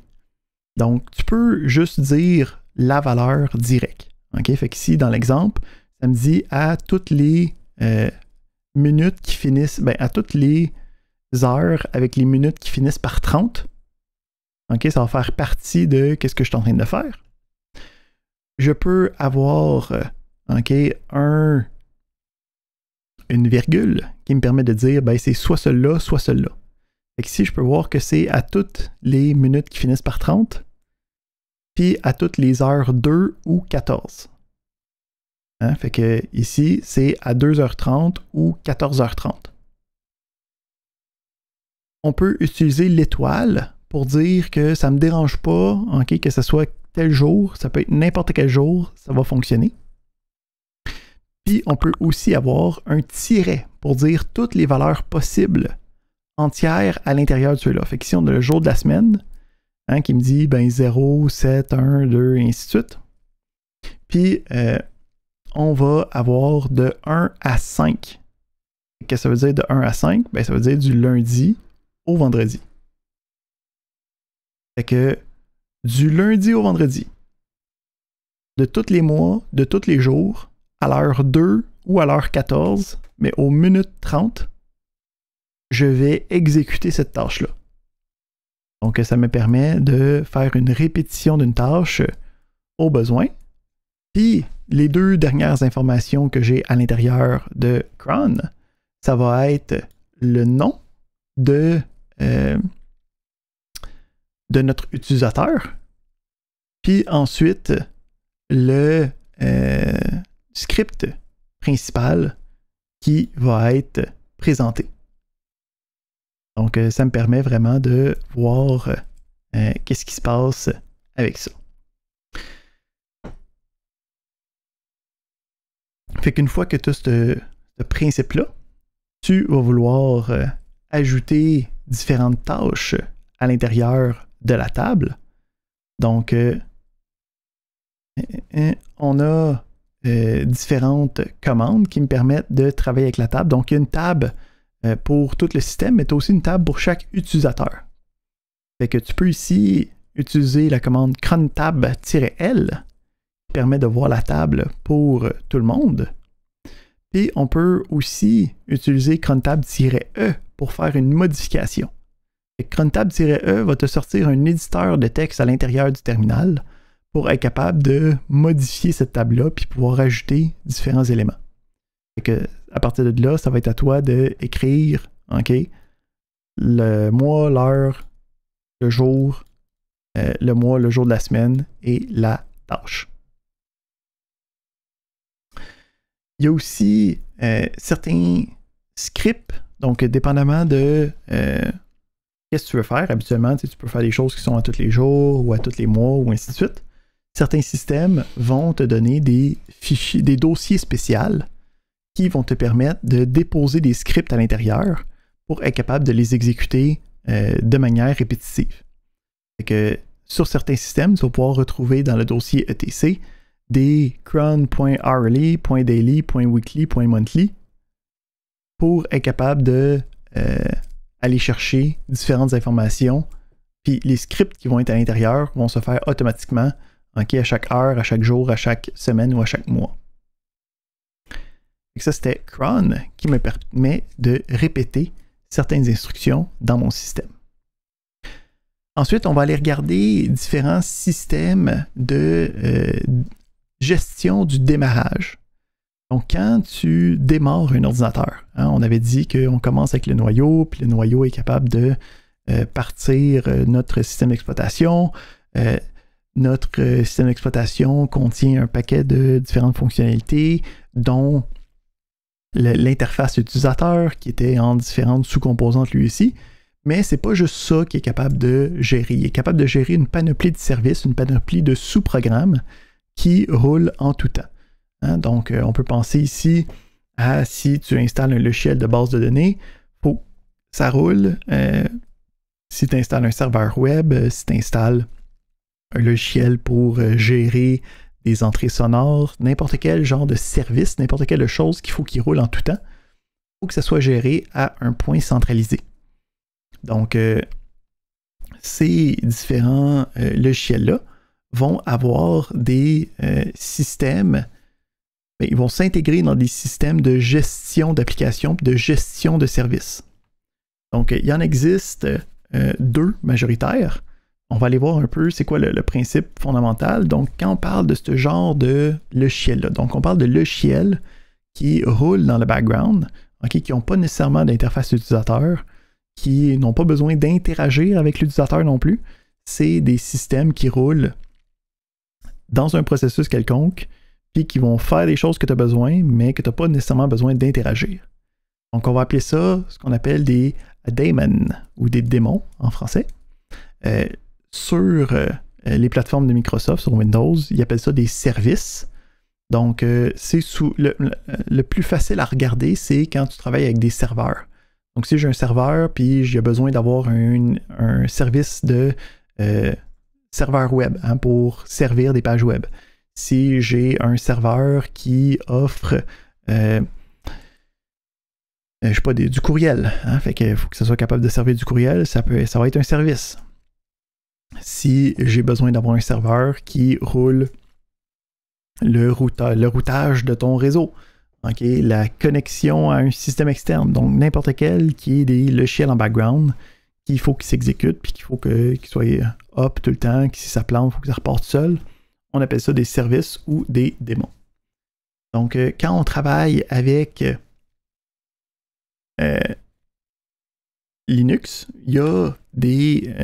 Donc, tu peux juste dire la valeur directe. OK? Fait qu'ici, dans l'exemple, ça me dit à toutes les minutes qui finissent, à toutes les heures avec les minutes qui finissent par 30. OK? Ça va faire partie de ce que je suis en train de faire. Je peux avoir OK, un une virgule qui me permet de dire ben, c'est soit celui-là, soit celui-là. Ici, je peux voir que c'est à toutes les minutes qui finissent par 30, puis à toutes les heures 2 ou 14. Hein? Fait que ici, c'est à 2h30 ou 14h30. On peut utiliser l'étoile pour dire que ça ne me dérange pas, okay, que ce soit tel jour, ça peut être n'importe quel jour, ça va fonctionner. Puis on peut aussi avoir un tiret pour dire toutes les valeurs possibles entières à l'intérieur de ceux-là. Fait qu'ici, on a le jour de la semaine, hein, qui me dit ben, 0, 7, 1, 2, et ainsi de suite. Puis, on va avoir de 1 à 5. Qu'est-ce que ça veut dire de 1 à 5? Ben, ça veut dire du lundi au vendredi. Fait que du lundi au vendredi, de tous les mois, de tous les jours, à l'heure 2 ou à l'heure 14, mais aux minutes 30, je vais exécuter cette tâche-là. Donc, ça me permet de faire une répétition d'une tâche au besoin. Puis, les deux dernières informations que j'ai à l'intérieur de cron, ça va être le nom de notre utilisateur, puis ensuite le script principal qui va être présenté. Donc, ça me permet vraiment de voir qu'est-ce qui se passe avec ça. Fait qu'une fois que tu as ce principe-là, tu vas vouloir ajouter différentes tâches à l'intérieur de la table. Donc, on a différentes commandes qui me permettent de travailler avec la table. Donc, il y a une table pour tout le système, mais tu as aussi une table pour chaque utilisateur. Fait que tu peux ici utiliser la commande crontab-l qui permet de voir la table pour tout le monde. Puis on peut aussi utiliser crontab-e pour faire une modification. Crontab-e va te sortir un éditeur de texte à l'intérieur du terminal pour être capable de modifier cette table-là puis pouvoir ajouter différents éléments. Fait que, à partir de là, ça va être à toi d'écrire okay, le mois, l'heure, le jour, le mois, le jour de la semaine et la tâche. Il y a aussi certains scripts, donc dépendamment de qu'est-ce que tu veux faire. Habituellement, tu peux faire des choses qui sont à tous les jours ou à tous les mois ou ainsi de suite. Certains systèmes vont te donner des fichiers, des dossiers spéciaux qui vont te permettre de déposer des scripts à l'intérieur pour être capable de les exécuter de manière répétitive. Fait que sur certains systèmes, tu vas pouvoir retrouver dans le dossier etc des cron.hourly, .daily, .weekly, .monthly pour être capable de aller chercher différentes informations. Puis les scripts qui vont être à l'intérieur vont se faire automatiquement okay, à chaque heure, à chaque jour, à chaque semaine ou à chaque mois. Et ça, c'était cron qui me permet de répéter certaines instructions dans mon système. Ensuite, on va aller regarder différents systèmes de gestion du démarrage. Donc, quand tu démarres un ordinateur, hein, on avait dit qu'on commence avec le noyau, puis le noyau est capable de partir notre système d'exploitation. Notre système d'exploitation contient un paquet de différentes fonctionnalités, dont l'interface utilisateur qui était en différentes sous-composantes lui aussi. Mais c'est pas juste ça qu'il est capable de gérer. Il est capable de gérer une panoplie de services, une panoplie de sous-programmes qui roulent en tout temps. Hein? Donc, on peut penser ici à si tu installes un logiciel de base de données, faut ça roule. Si tu installes un serveur web, si tu installes un logiciel pour gérer des entrées sonores, n'importe quel genre de service, n'importe quelle chose qu'il faut qu'il roule en tout temps, il faut que ça soit géré à un point centralisé. Donc, ces différents logiciels-là vont avoir des systèmes, ils vont s'intégrer dans des systèmes de gestion d'applications et de gestion de services. Donc, il y en existe deux majoritaires. On va aller voir un peu c'est quoi le principe fondamental. Donc, quand on parle de ce genre de logiciel-là, donc on parle de logiciels qui roulent dans le background, okay, qui n'ont pas nécessairement d'interface utilisateur, qui n'ont pas besoin d'interagir avec l'utilisateur non plus. C'est des systèmes qui roulent dans un processus quelconque, puis qui vont faire des choses que tu as besoin, mais que tu n'as pas nécessairement besoin d'interagir. Donc, on va appeler ça ce qu'on appelle des daemons, ou des démons en français. Sur les plateformes de Microsoft, sur Windows, ils appellent ça des services. Donc, c'est le plus facile à regarder, c'est quand tu travailles avec des serveurs. Donc, si j'ai un serveur, puis j'ai besoin d'avoir un service de serveur web pour servir des pages web. Si j'ai un serveur qui offre je sais pas, du courriel, fait qu'il faut que ça soit capable de servir du courriel, ça va être un service. Si j'ai besoin d'avoir un serveur qui roule le routage de ton réseau, okay, la connexion à un système externe, donc n'importe quel qui est des logiciels en background qu'il faut qu'il s'exécute, puis qu'il faut qu'il soit up tout le temps, que si ça plante, il faut que ça reparte seul. On appelle ça des services ou des démons. Donc, quand on travaille avec Linux, il y a des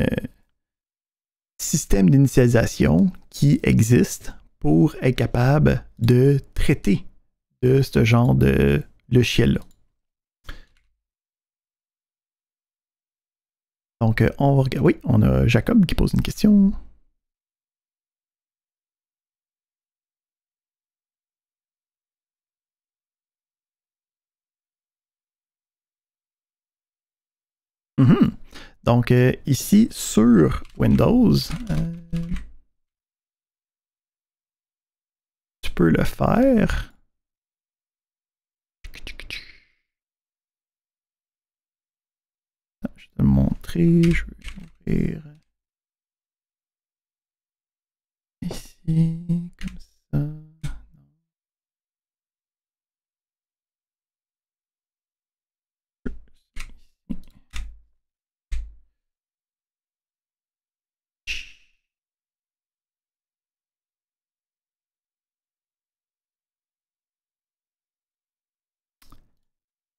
systèmes d'initialisation qui existent pour être capable de traiter de ce genre de logiciel-là. Donc, on va regarder. Oui, on a Jacob qui pose une question. Donc, ici, sur Windows, tu peux le faire. Je vais te le montrer. Je vais ouvrir ici, comme ça.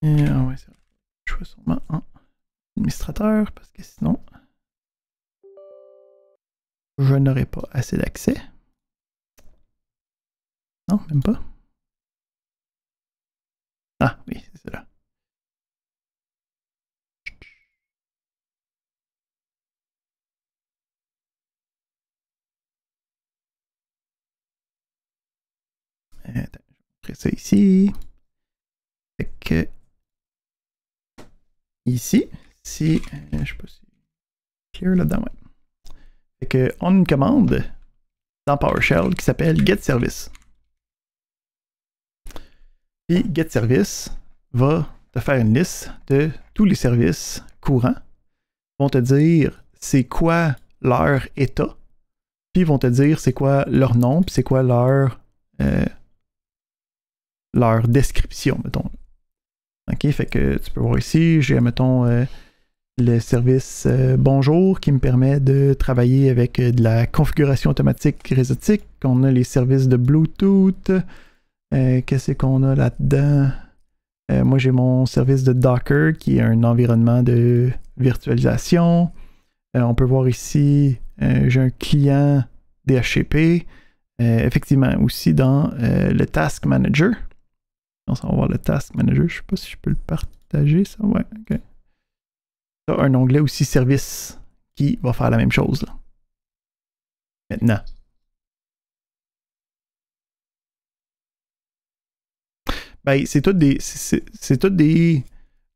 Ouais, c'est vrai. Je vais sûrement en administrateur parce que sinon je n'aurai pas assez d'accès. Non, même pas. Ah oui, c'est là. Attends, je vais montrer ça ici. Fait que ici, si je sais pas si clear là-dedans, ouais. Fait que on a une commande dans PowerShell qui s'appelle getService. Puis getService va te faire une liste de tous les services courants. Ils vont te dire c'est quoi leur état, puis ils vont te dire c'est quoi leur nom, puis c'est quoi leur description, mettons. OK, fait que tu peux voir ici, j'ai, mettons, le service Bonjour qui me permet de travailler avec de la configuration automatique réseautique. On a les services de Bluetooth. Qu'est-ce qu'on a là-dedans? Moi, j'ai mon service de Docker qui est un environnement de virtualisation. On peut voir ici, j'ai un client DHCP. Effectivement, aussi dans le Task Manager. On va voir le Task Manager. Je ne sais pas si je peux le partager, ça. Ouais, ok. Tu as un onglet aussi Service qui va faire la même chose, là. Maintenant. Ben, c'est tous des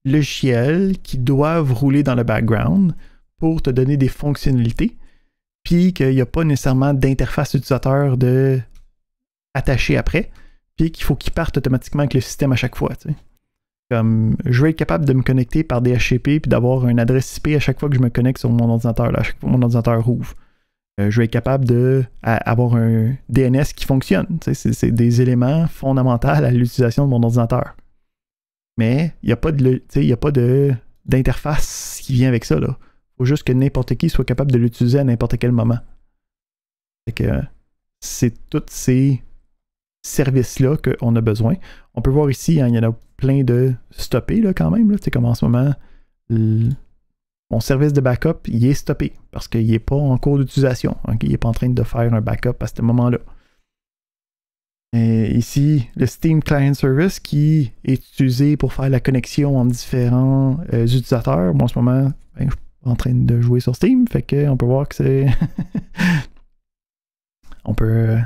logiciels qui doivent rouler dans le background pour te donner des fonctionnalités, puis qu'il n'y a pas nécessairement d'interface utilisateur attachée après, puis qu'il faut qu'ils partent automatiquement avec le système à chaque fois. Tu sais. Comme, je vais être capable de me connecter par DHCP puis d'avoir une adresse IP à chaque fois que je me connecte sur mon ordinateur, là, à chaque fois que mon ordinateur ouvre. Je vais être capable d'avoir un DNS qui fonctionne. Tu sais, c'est des éléments fondamentaux à l'utilisation de mon ordinateur. Mais il n'y a pas d'interface qui vient avec ça. Il faut juste que n'importe qui soit capable de l'utiliser à n'importe quel moment. Fait que c'est toutes ces service-là qu'on a besoin. On peut voir ici, hein, il y en a plein de stoppés là, quand même. Comme en ce moment, mon service de backup, il est stoppé parce qu'il n'est pas en cours d'utilisation. Okay? Il n'est pas en train de faire un backup à ce moment-là. Et ici, le Steam Client Service qui est utilisé pour faire la connexion entre différents utilisateurs. Moi, en ce moment, je suis en train de jouer sur Steam, fait qu'on peut voir que c'est... On peut...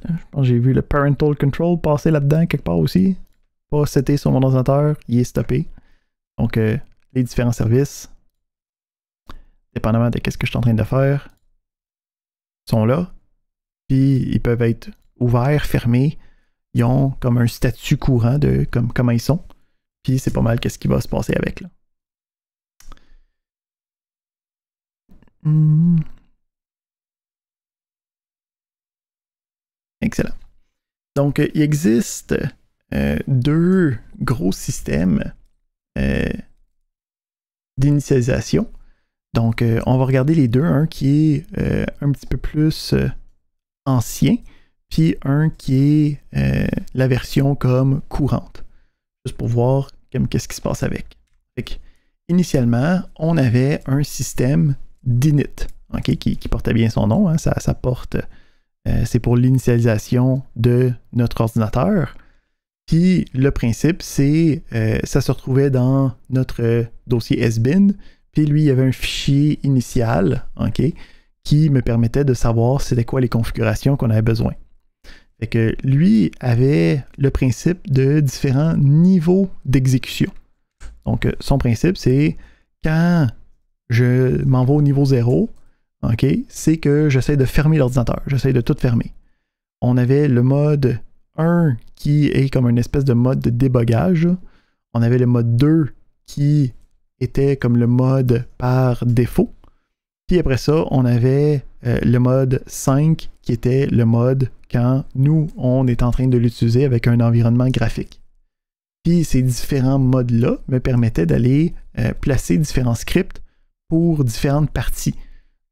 je pense que j'ai vu le Parental Control passer là-dedans quelque part aussi. Pas seté sur mon ordinateur, il est stoppé. Donc, les différents services, dépendamment de ce que je suis en train de faire, sont là. Puis, ils peuvent être ouverts, fermés. Ils ont comme un statut courant de comment ils sont. Puis, c'est pas mal qu'est-ce qui va se passer avec, là. Excellent. Donc, il existe deux gros systèmes d'initialisation. Donc, on va regarder les deux. Un qui est un petit peu plus ancien, puis un qui est la version comme courante. Juste pour voir qu'est-ce qui se passe avec. Initialement, on avait un système d'init, okay, qui portait bien son nom. Hein, ça porte... c'est pour l'initialisation de notre ordinateur. Puis le principe, c'est ça se retrouvait dans notre dossier SBIN. Puis lui, il y avait un fichier initial, okay, qui me permettait de savoir c'était quoi les configurations qu'on avait besoin. Fait que lui avait le principe de différents niveaux d'exécution. Donc son principe, c'est quand je m'en vais au niveau 0, okay, c'est que j'essaie de fermer l'ordinateur. J'essaie de tout fermer. On avait le mode 1 qui est comme une espèce de mode de débogage. On avait le mode 2 qui était comme le mode par défaut. Puis après ça, on avait le mode 5 qui était le mode quand nous, on est en train de l'utiliser avec un environnement graphique. Puis ces différents modes-là me permettaient d'aller placer différents scripts pour différentes parties.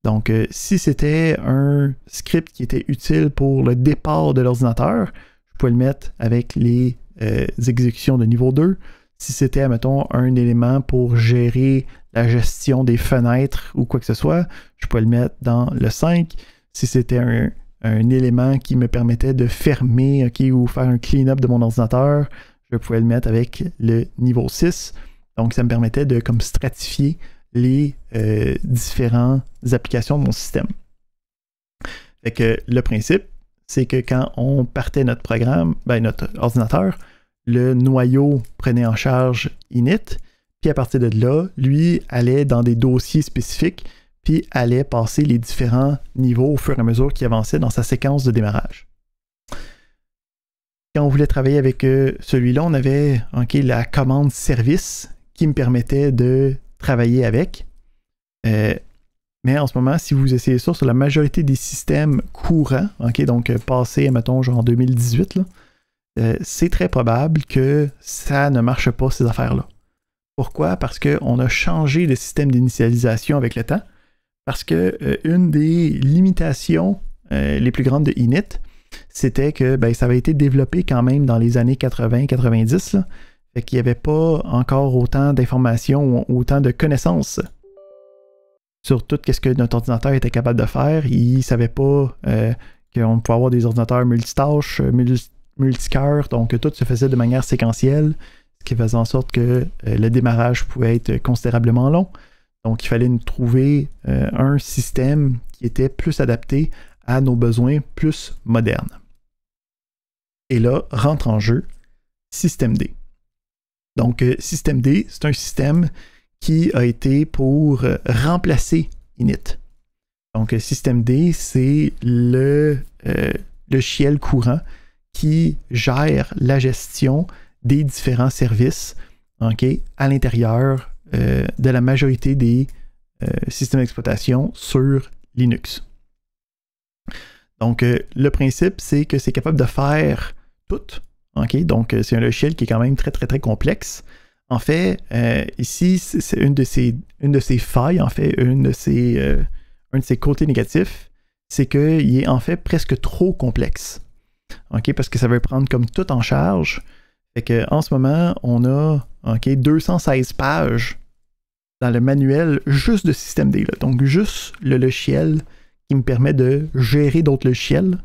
Donc, si c'était un script qui était utile pour le départ de l'ordinateur, je pouvais le mettre avec les exécutions de niveau 2. Si c'était, mettons, un élément pour gérer la gestion des fenêtres ou quoi que ce soit, je pouvais le mettre dans le 5. Si c'était un élément qui me permettait de fermer, okay, ou faire un clean-up de mon ordinateur, je pouvais le mettre avec le niveau 6. Donc, ça me permettait de comme stratifier les différentes applications de mon système. Fait que le principe, c'est que quand on partait notre programme, notre ordinateur, le noyau prenait en charge init, puis à partir de là, lui allait dans des dossiers spécifiques, puis allait passer les différents niveaux au fur et à mesure qu'il avançait dans sa séquence de démarrage. Quand on voulait travailler avec celui-là, on avait la commande service qui me permettait de travailler avec. Mais en ce moment, si vous essayez ça sur la majorité des systèmes courants, donc passé, mettons, genre en 2018, là, c'est très probable que ça ne marche pas, ces affaires-là. Pourquoi? Parce qu'on a changé le système d'initialisation avec le temps. Parce que une des limitations les plus grandes de init, c'était que ça avait été développé quand même dans les années 80-90. Fait qu'il n'y avait pas encore autant d'informations ou autant de connaissances sur tout ce que notre ordinateur était capable de faire. Il ne savait pas qu'on pouvait avoir des ordinateurs multitâches, multicœurs, donc tout se faisait de manière séquentielle, ce qui faisait en sorte que le démarrage pouvait être considérablement long. Donc il fallait nous trouver un système qui était plus adapté à nos besoins plus modernes. Et là, rentre en jeu systemd. Donc, systemd, c'est un système qui a été pour remplacer init. Donc, systemd, c'est le logiciel courant qui gère la gestion des différents services à l'intérieur de la majorité des systèmes d'exploitation sur Linux. Donc, le principe, c'est que c'est capable de faire tout. Donc, c'est un logiciel qui est quand même très, très, très complexe. En fait, ici, c'est une de ses failles, en fait, un de ses côtés négatifs, c'est qu'il est en fait presque trop complexe. OK, parce que ça veut prendre comme tout en charge. Fait que en ce moment, on a 216 pages dans le manuel juste de système D. Là. Donc, juste le logiciel qui me permet de gérer d'autres logiciels.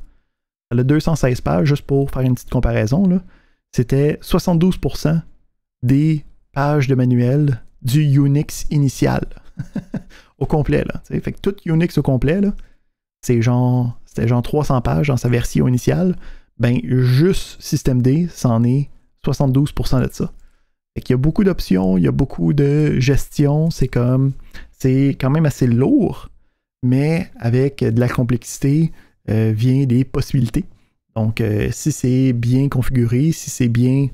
Ça a 216 pages, juste pour faire une petite comparaison. Là. C'était 72% des pages de manuel du Unix initial. Au complet. Là, fait que tout Unix au complet, c'était genre 300 pages dans sa version initiale. Ben, juste système D, c'en est 72% de ça. Fait qu'il y a beaucoup d'options, il y a beaucoup de gestion, c'est quand même assez lourd, mais avec de la complexité vient des possibilités. Donc, si c'est bien configuré, si c'est bien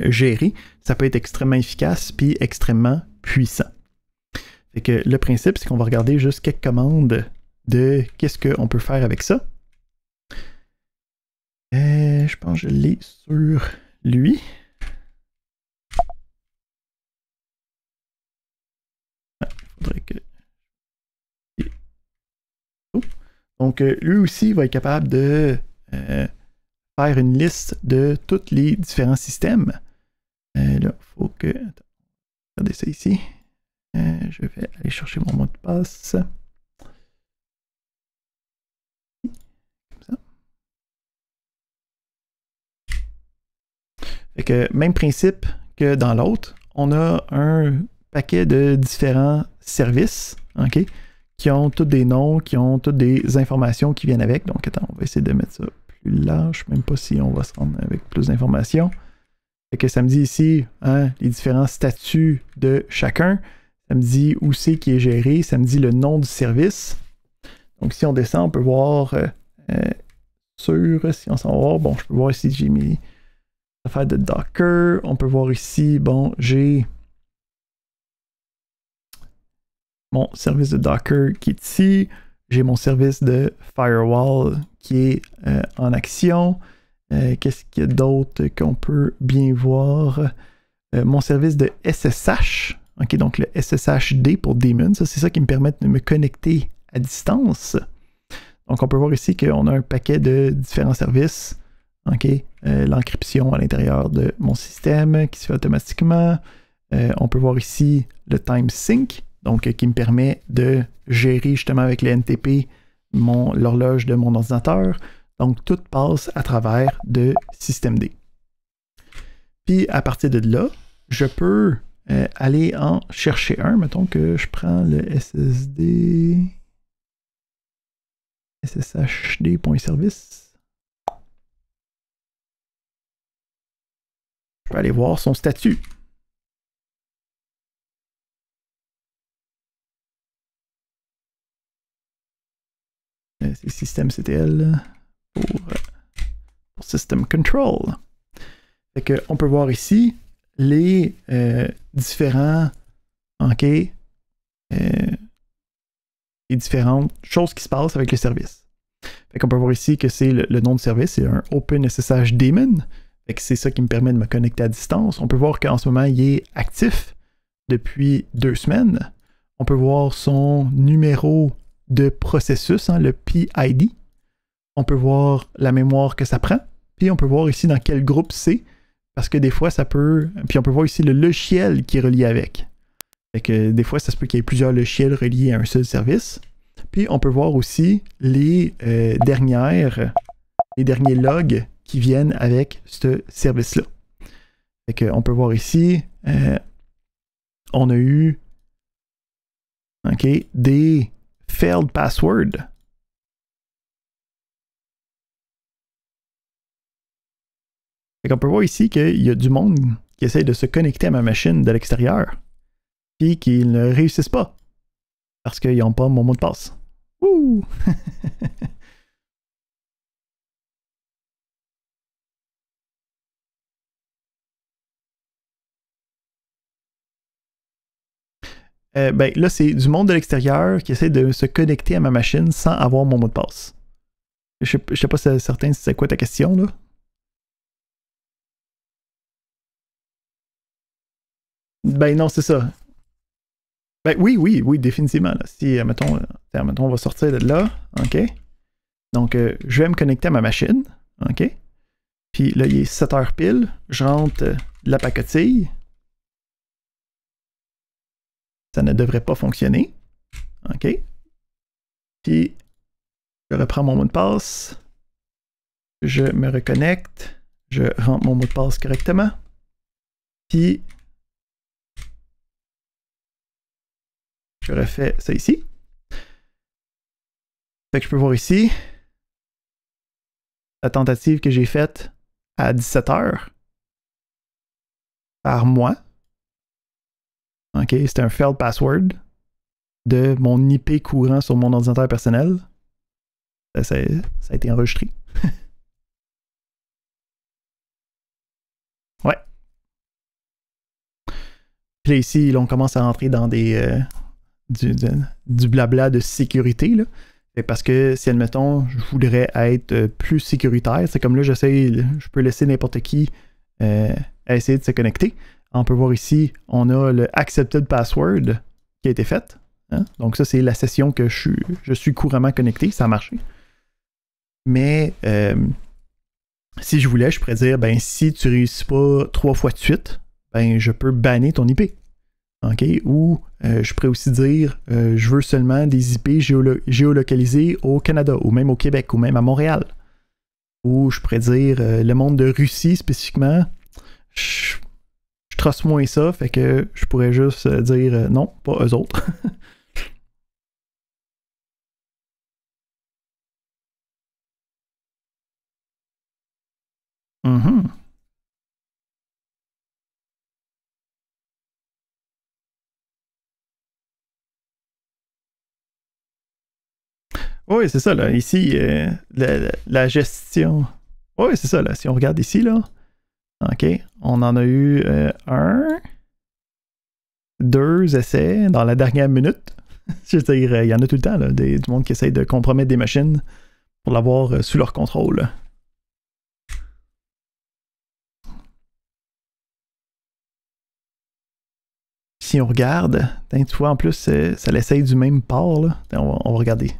géré, ça peut être extrêmement efficace puis extrêmement puissant. Fait que le principe, c'est qu'on va regarder juste quelques commandes de qu'est-ce qu'on peut faire avec ça. Je pense que je l'ai sur lui. Faudrait que... Donc, lui aussi va être capable de faire une liste de tous les différents systèmes. Là, il faut que... Attends, regardez ça ici. Je vais aller chercher mon mot de passe. Comme ça. Fait que, même principe que dans l'autre, on a un paquet de différents services, OK, qui ont tous des noms, qui ont toutes des informations qui viennent avec. Donc, attends, on va essayer de mettre ça plus large. Je ne sais même pas si on va se rendre avec plus d'informations. Fait que ça me dit ici les différents statuts de chacun. Ça me dit où c'est qui est géré. Ça me dit le nom du service. Donc, si on descend, on peut voir si on s'en va voir, bon, je peux voir ici, j'ai mis affaire de Docker. On peut voir ici, bon, j'ai mon service de Docker qui est ici. J'ai mon service de firewall qui est en action. Qu'est-ce qu'il y a d'autre qu'on peut bien voir? Mon service de SSH. OK, donc le SSHD pour Daemon. Ça, c'est ça qui me permet de me connecter à distance. Donc, on peut voir ici qu'on a un paquet de différents services. OK, l'encryption à l'intérieur de mon système qui se fait automatiquement. On peut voir ici le time sync, donc qui me permet de gérer justement avec le NTP l'horloge de mon ordinateur. Donc, tout passe à travers de système D. Puis, à partir de là, je peux aller en chercher un. Mettons que je prends le sshd.service. Je peux aller voir son statut. C'est systemctl pour system control. Fait que on peut voir ici les différents les différentes choses qui se passent avec le service. Fait qu'on peut voir ici que c'est le nom de service, c'est un OpenSSH daemon. Fait que c'est ça qui me permet de me connecter à distance. On peut voir qu'en ce moment, il est actif depuis 2 semaines. On peut voir son numéro de processus, le PID. On peut voir la mémoire que ça prend. Puis on peut voir ici dans quel groupe c'est. Parce que des fois, ça peut... Puis on peut voir ici le logiciel qui est relié avec. Fait que des fois, ça se peut qu'il y ait plusieurs logiciels reliés à un seul service. Puis on peut voir aussi les derniers logs qui viennent avec ce service-là. Fait que on peut voir ici, on a eu des failed passwords. Fait qu'on peut voir ici qu'il y a du monde qui essaie de se connecter à ma machine de l'extérieur, puis qu'ils ne réussissent pas parce qu'ils n'ont pas mon mot de passe. Ouh! Ben là, c'est du monde de l'extérieur qui essaie de se connecter à ma machine sans avoir mon mot de passe. Je sais pas si c'est certain si c'est quoi ta question, là. Ben non, c'est ça. Ben oui, définitivement. Là. Si, mettons, on va sortir de là, OK? Donc, je vais me connecter à ma machine, OK? Puis là, il est 7 heures pile. Je rentre la pacotille. Ça ne devrait pas fonctionner. OK? Puis, je reprends mon mot de passe. Je me reconnecte. Je rentre mon mot de passe correctement. Puis, je refais ça ici. Fait que je peux voir ici la tentative que j'ai faite à 17 heures par moi. OK, c'était un failed password de mon IP courant sur mon ordinateur personnel. Ça a été enregistré. Ouais. Puis là, ici, là, on commence à rentrer dans des du blabla de sécurité. Là. Parce que si, admettons, je voudrais être plus sécuritaire, c'est comme là, je peux laisser n'importe qui essayer de se connecter. On peut voir ici, on a le Accepted Password qui a été fait. Hein? Donc ça, c'est la session que je suis couramment connecté. Ça a marché. Mais si je voulais, je pourrais dire, ben si tu réussis pas 3 fois de suite, ben je peux banner ton IP. OK? Ou je pourrais aussi dire, je veux seulement des IP géolocalisés au Canada, ou même au Québec, ou même à Montréal. Ou je pourrais dire, le monde de Russie spécifiquement, je trosse moins ça, fait que je pourrais juste dire non, pas eux autres. Mm-hmm. Oui, c'est ça, là. Ici, la gestion. Oui, c'est ça, là. Si on regarde ici, là. OK. On en a eu un, 2 essais dans la dernière minute. Je veux dire, il y en a tout le temps, là, du monde qui essaye de compromettre des machines pour l'avoir sous leur contrôle. Si on regarde, tu vois, en plus, ça l'essaye du même port, là. On va regarder.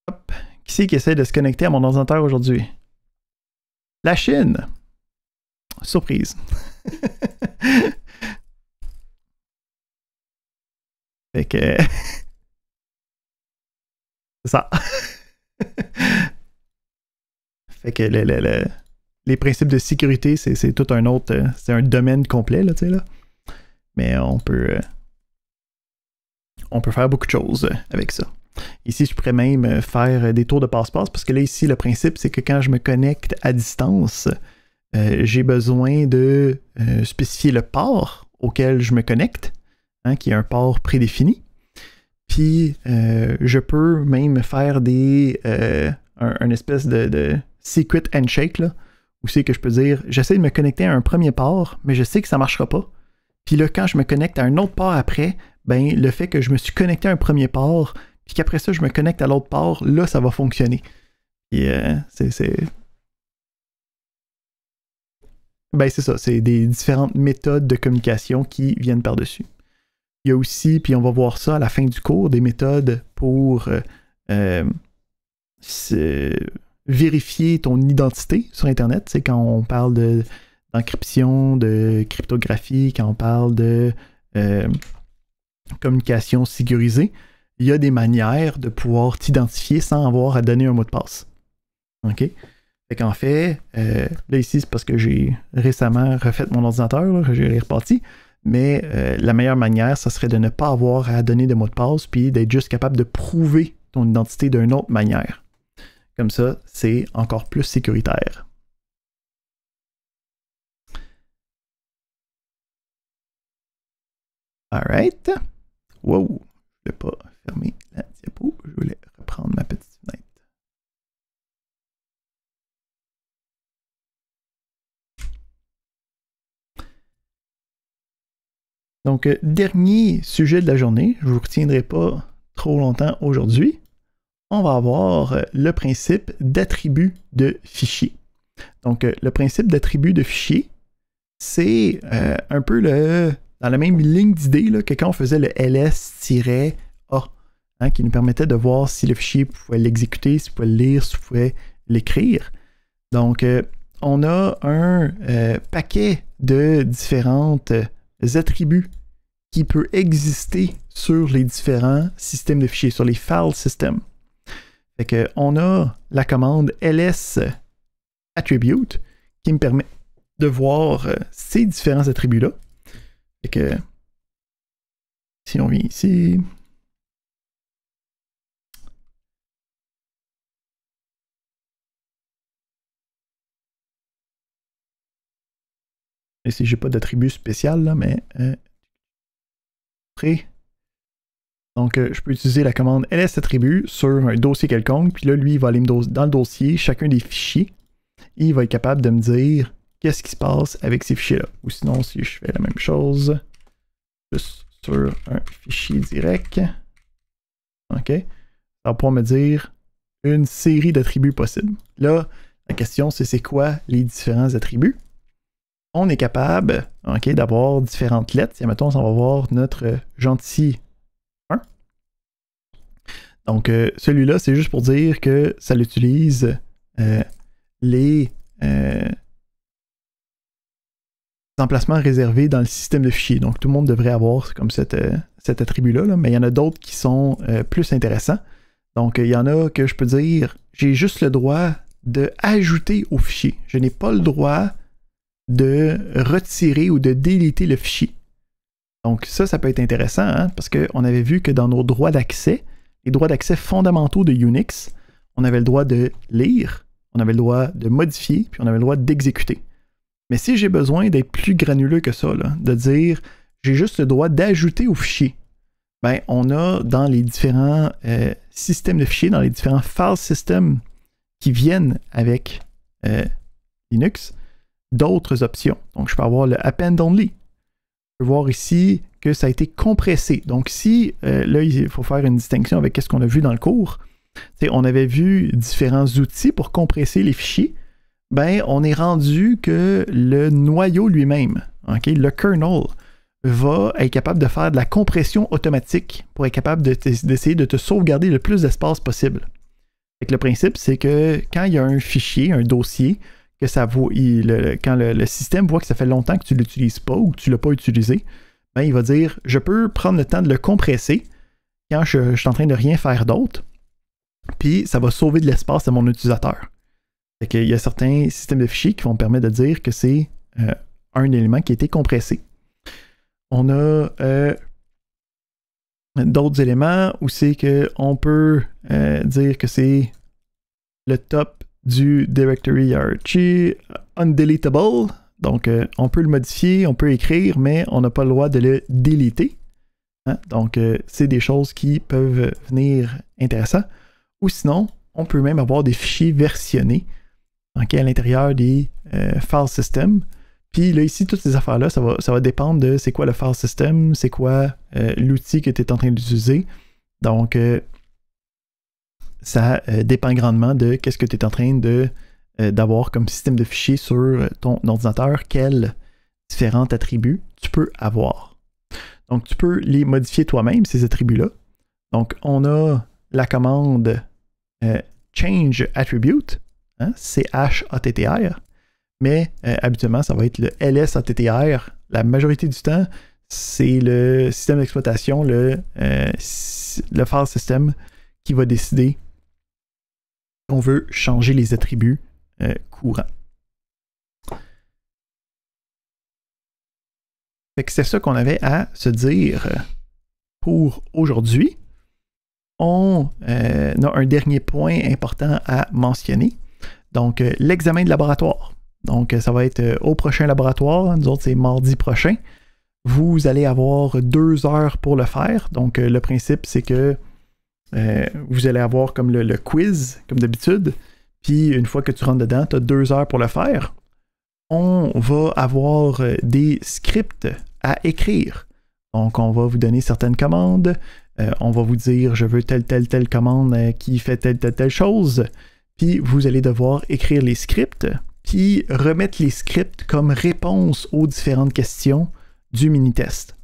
Hop. Qui c'est qui essaie de se connecter à mon ordinateur aujourd'hui? La Chine. Surprise. Fait que... c'est ça. Fait que les principes de sécurité, c'est tout un autre... c'est un domaine complet, là, tu sais, là. Mais on peut faire beaucoup de choses avec ça. Ici, je pourrais même faire des tours de passe-passe, parce que là, ici, le principe, c'est que quand je me connecte à distance, j'ai besoin de spécifier le port auquel je me connecte, hein, qui est un port prédéfini. Puis, je peux même faire un espèce de secret handshake, là, où c'est que je peux dire, j'essaie de me connecter à un premier port, mais je sais que ça ne marchera pas. Puis là, quand je me connecte à un autre port après, ben, le fait que je me suis connecté à un premier port, puis qu'après ça, je me connecte à l'autre port, là, ça va fonctionner. Et ben, c'est ça, c'est des différentes méthodes de communication qui viennent par-dessus. Il y a aussi, puis on va voir ça à la fin du cours, des méthodes pour vérifier ton identité sur Internet. C'est quand on parle d'encryption, de cryptographie, quand on parle de communication sécurisée, il y a des manières de pouvoir t'identifier sans avoir à donner un mot de passe. OK? Fait qu'en fait, là ici, c'est parce que j'ai récemment refait mon ordinateur, là, j'ai reparti, mais la meilleure manière, ça serait de ne pas avoir à donner de mot de passe, puis d'être juste capable de prouver ton identité d'une autre manière. Comme ça, c'est encore plus sécuritaire. Alright. Wow. Je ne voulais pas fermer la diapo. Je voulais reprendre ma petite fenêtre. Donc, dernier sujet de la journée. Je ne vous retiendrai pas trop longtemps aujourd'hui. on va avoir le principe d'attribut de fichier. Donc, le principe d'attribut de fichier, c'est un peu dans la même ligne d'idée que quand on faisait le ls-a, hein, qui nous permettait de voir si le fichier pouvait l'exécuter, si pouvait le lire, si pouvait l'écrire. Donc, on a un paquet de différents attributs qui peut exister sur les différents systèmes de fichiers, sur les file systems. Fait que on a la commande ls attribute qui me permet de voir ces différents attributs-là. Fait que si on vient ici, ici j'ai pas d'attribut spécial là, mais donc, je peux utiliser la commande ls-attribut sur un dossier quelconque, puis là, lui, il va aller dans le dossier, chacun des fichiers, et il va être capable de me dire qu'est-ce qui se passe avec ces fichiers-là. Ou sinon, si je fais la même chose, juste sur un fichier direct, OK, ça va pouvoir me dire une série d'attributs possibles. Là, la question, c'est quoi les différents attributs? On est capable, OK, d'avoir différentes lettres. Et mettons, on va voir notre gentil 1. Donc, celui-là, c'est juste pour dire que ça l'utilise les emplacements réservés dans le système de fichiers. Donc, tout le monde devrait avoir comme cet attribut-là, là, mais il y en a d'autres qui sont plus intéressants. Donc, il y en a que je peux dire, j'ai juste le droit de ajouter au fichier. Je n'ai pas le droit de retirer ou de déliter le fichier. Donc ça peut être intéressant, hein, parce qu'on avait vu que dans nos droits d'accès, les droits d'accès fondamentaux de Unix, on avait le droit de lire, on avait le droit de modifier, puis on avait le droit d'exécuter. Mais si j'ai besoin d'être plus granuleux que ça, là, de dire j'ai juste le droit d'ajouter au fichier, ben on a dans les différents systèmes de fichiers, dans les différents file systems qui viennent avec Linux, d'autres options. Donc, je peux avoir le append only. Je peux voir ici que ça a été compressé. Donc, si, là, il faut faire une distinction avec ce qu'on a vu dans le cours. On avait vu différents outils pour compresser les fichiers. Ben, on est rendu que le noyau lui-même, okay, le kernel, va être capable de faire de la compression automatique pour être capable d'essayer de te sauvegarder le plus d'espace possible. Fait que le principe, c'est que quand il y a un fichier, un dossier, que ça vaut, quand le système voit que ça fait longtemps que tu ne l'utilises pas ou que tu ne l'as pas utilisé, ben, il va dire je peux prendre le temps de le compresser quand je suis en train de rien faire d'autre, puis ça va sauver de l'espace à mon utilisateur. Fait qu'il y a certains systèmes de fichiers qui vont me permettre de dire que c'est un élément qui a été compressé. On a d'autres éléments où c'est qu'on peut dire que c'est le top du directory hierarchy undeletable. Donc, on peut le modifier, on peut écrire, mais on n'a pas le droit de le déliter. Hein? Donc, c'est des choses qui peuvent venir intéressantes. Ou sinon, on peut même avoir des fichiers versionnés à l'intérieur des file systems. Puis là, ici, toutes ces affaires-là, ça va dépendre de c'est quoi le file system, c'est quoi l'outil que tu es en train d'utiliser. Donc, ça dépend grandement de qu'est-ce que tu es en train d'avoir comme système de fichiers sur ton ordinateur, quels différents attributs tu peux avoir. Donc, tu peux les modifier toi-même, ces attributs-là. Donc, on a la commande change attribute, hein, CHATTR, mais habituellement, ça va être le LSATTR. La majorité du temps, c'est le système d'exploitation, le file system qui va décider on veut changer les attributs courants. Fait que c'est ça qu'on avait à se dire pour aujourd'hui. On a un dernier point important à mentionner. Donc, l'examen de laboratoire. Donc, ça va être au prochain laboratoire. Nous autres, c'est mardi prochain. Vous allez avoir 2 heures pour le faire. Donc, le principe, c'est que vous allez avoir comme le quiz, comme d'habitude. Puis, une fois que tu rentres dedans, tu as 2 heures pour le faire. On va avoir des scripts à écrire. Donc, on va vous donner certaines commandes. On va vous dire, je veux telle commande qui fait telle chose. Puis vous allez devoir écrire les scripts, puis remettre les scripts comme réponse aux différentes questions du mini-test.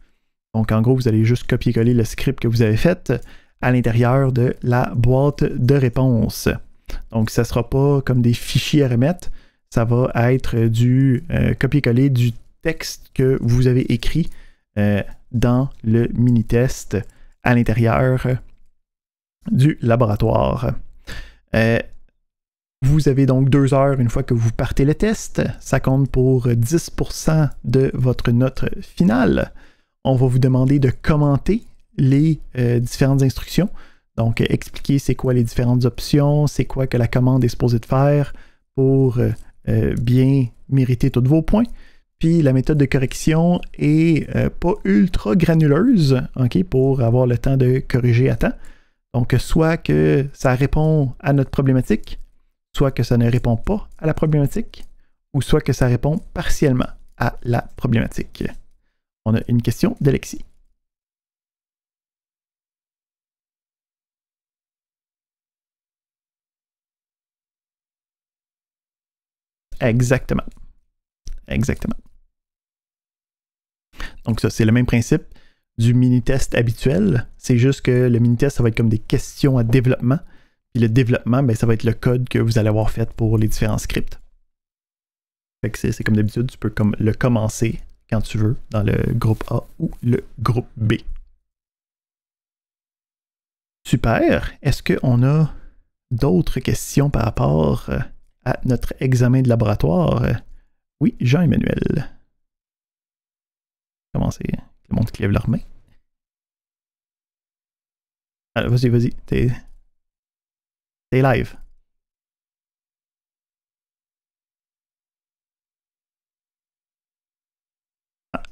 Donc en gros, vous allez juste copier-coller le script que vous avez fait à l'intérieur de la boîte de réponse. Donc ça ne sera pas comme des fichiers à remettre, ça va être du copier-coller du texte que vous avez écrit dans le mini-test à l'intérieur du laboratoire. Vous avez donc 2 heures une fois que vous partez le test. Ça compte pour 10% de votre note finale. On va vous demander de commenter les différentes instructions. Donc, expliquer c'est quoi les différentes options, c'est quoi que la commande est supposée de faire pour bien mériter tous vos points. Puis la méthode de correction est pas ultra granuleuse, okay, pour avoir le temps de corriger à temps. Donc, soit que ça répond à notre problématique, soit que ça ne répond pas à la problématique, ou soit que ça répond partiellement à la problématique. On a une question d'Alexis. Exactement. Exactement. Donc ça, c'est le même principe du mini-test habituel. C'est juste que le mini-test, ça va être comme des questions à développement. Puis le développement, ben, ça va être le code que vous allez avoir fait pour les différents scripts. Fait que c'est comme d'habitude, tu peux comme le commencer quand tu veux dans le groupe A ou le groupe B. Super. Est-ce qu'on a d'autres questions par rapport à notre examen de laboratoire? Oui, Jean-Emmanuel. Commencez. Le monde qui lève leurs mains. Vas-y. T'es live. Ah,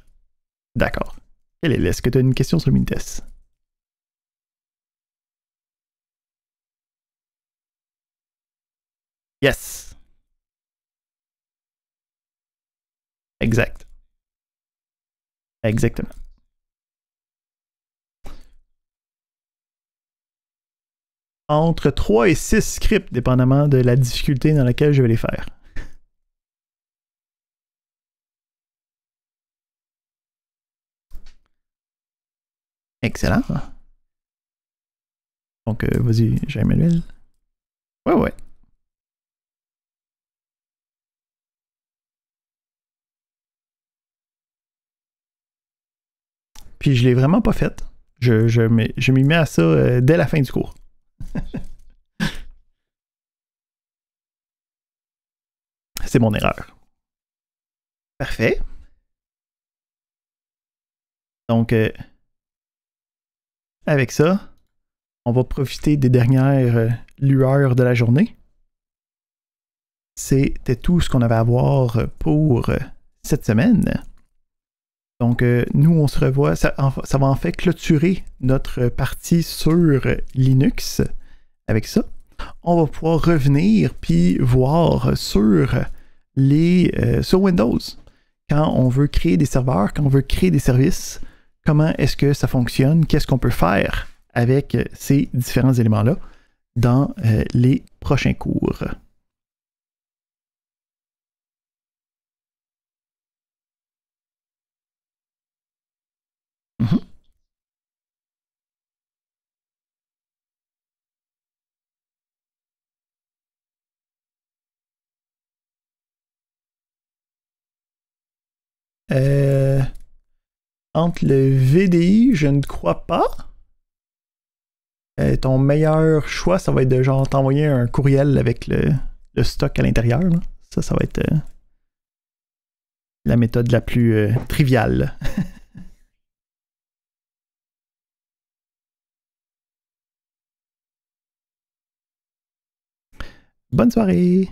d'accord. Est-ce que tu as une question sur le mini-test? Yes. Exact. Exactement. Entre 3 et 6 scripts, dépendamment de la difficulté dans laquelle je vais les faire. Excellent. Donc, vas-y, Jean-Emmanuel. Ouais. Puis je l'ai vraiment pas fait. Je m'y mets à ça dès la fin du cours. C'est mon erreur. Parfait. Donc, avec ça, on va profiter des dernières lueurs de la journée. C'était tout ce qu'on avait à voir pour cette semaine. Donc, nous, on se revoit. Ça va en fait clôturer notre partie sur Linux. Avec ça, on va pouvoir revenir puis voir sur sur Windows. Quand on veut créer des serveurs, quand on veut créer des services, comment est-ce que ça fonctionne? Qu'est-ce qu'on peut faire avec ces différents éléments-là dans les prochains cours? Mhm. Entre le VDI, je ne crois pas. Ton meilleur choix, ça va être de genre t'envoyer un courriel avec le stock à l'intérieur. Ça va être la méthode la plus triviale. Bonne soirée!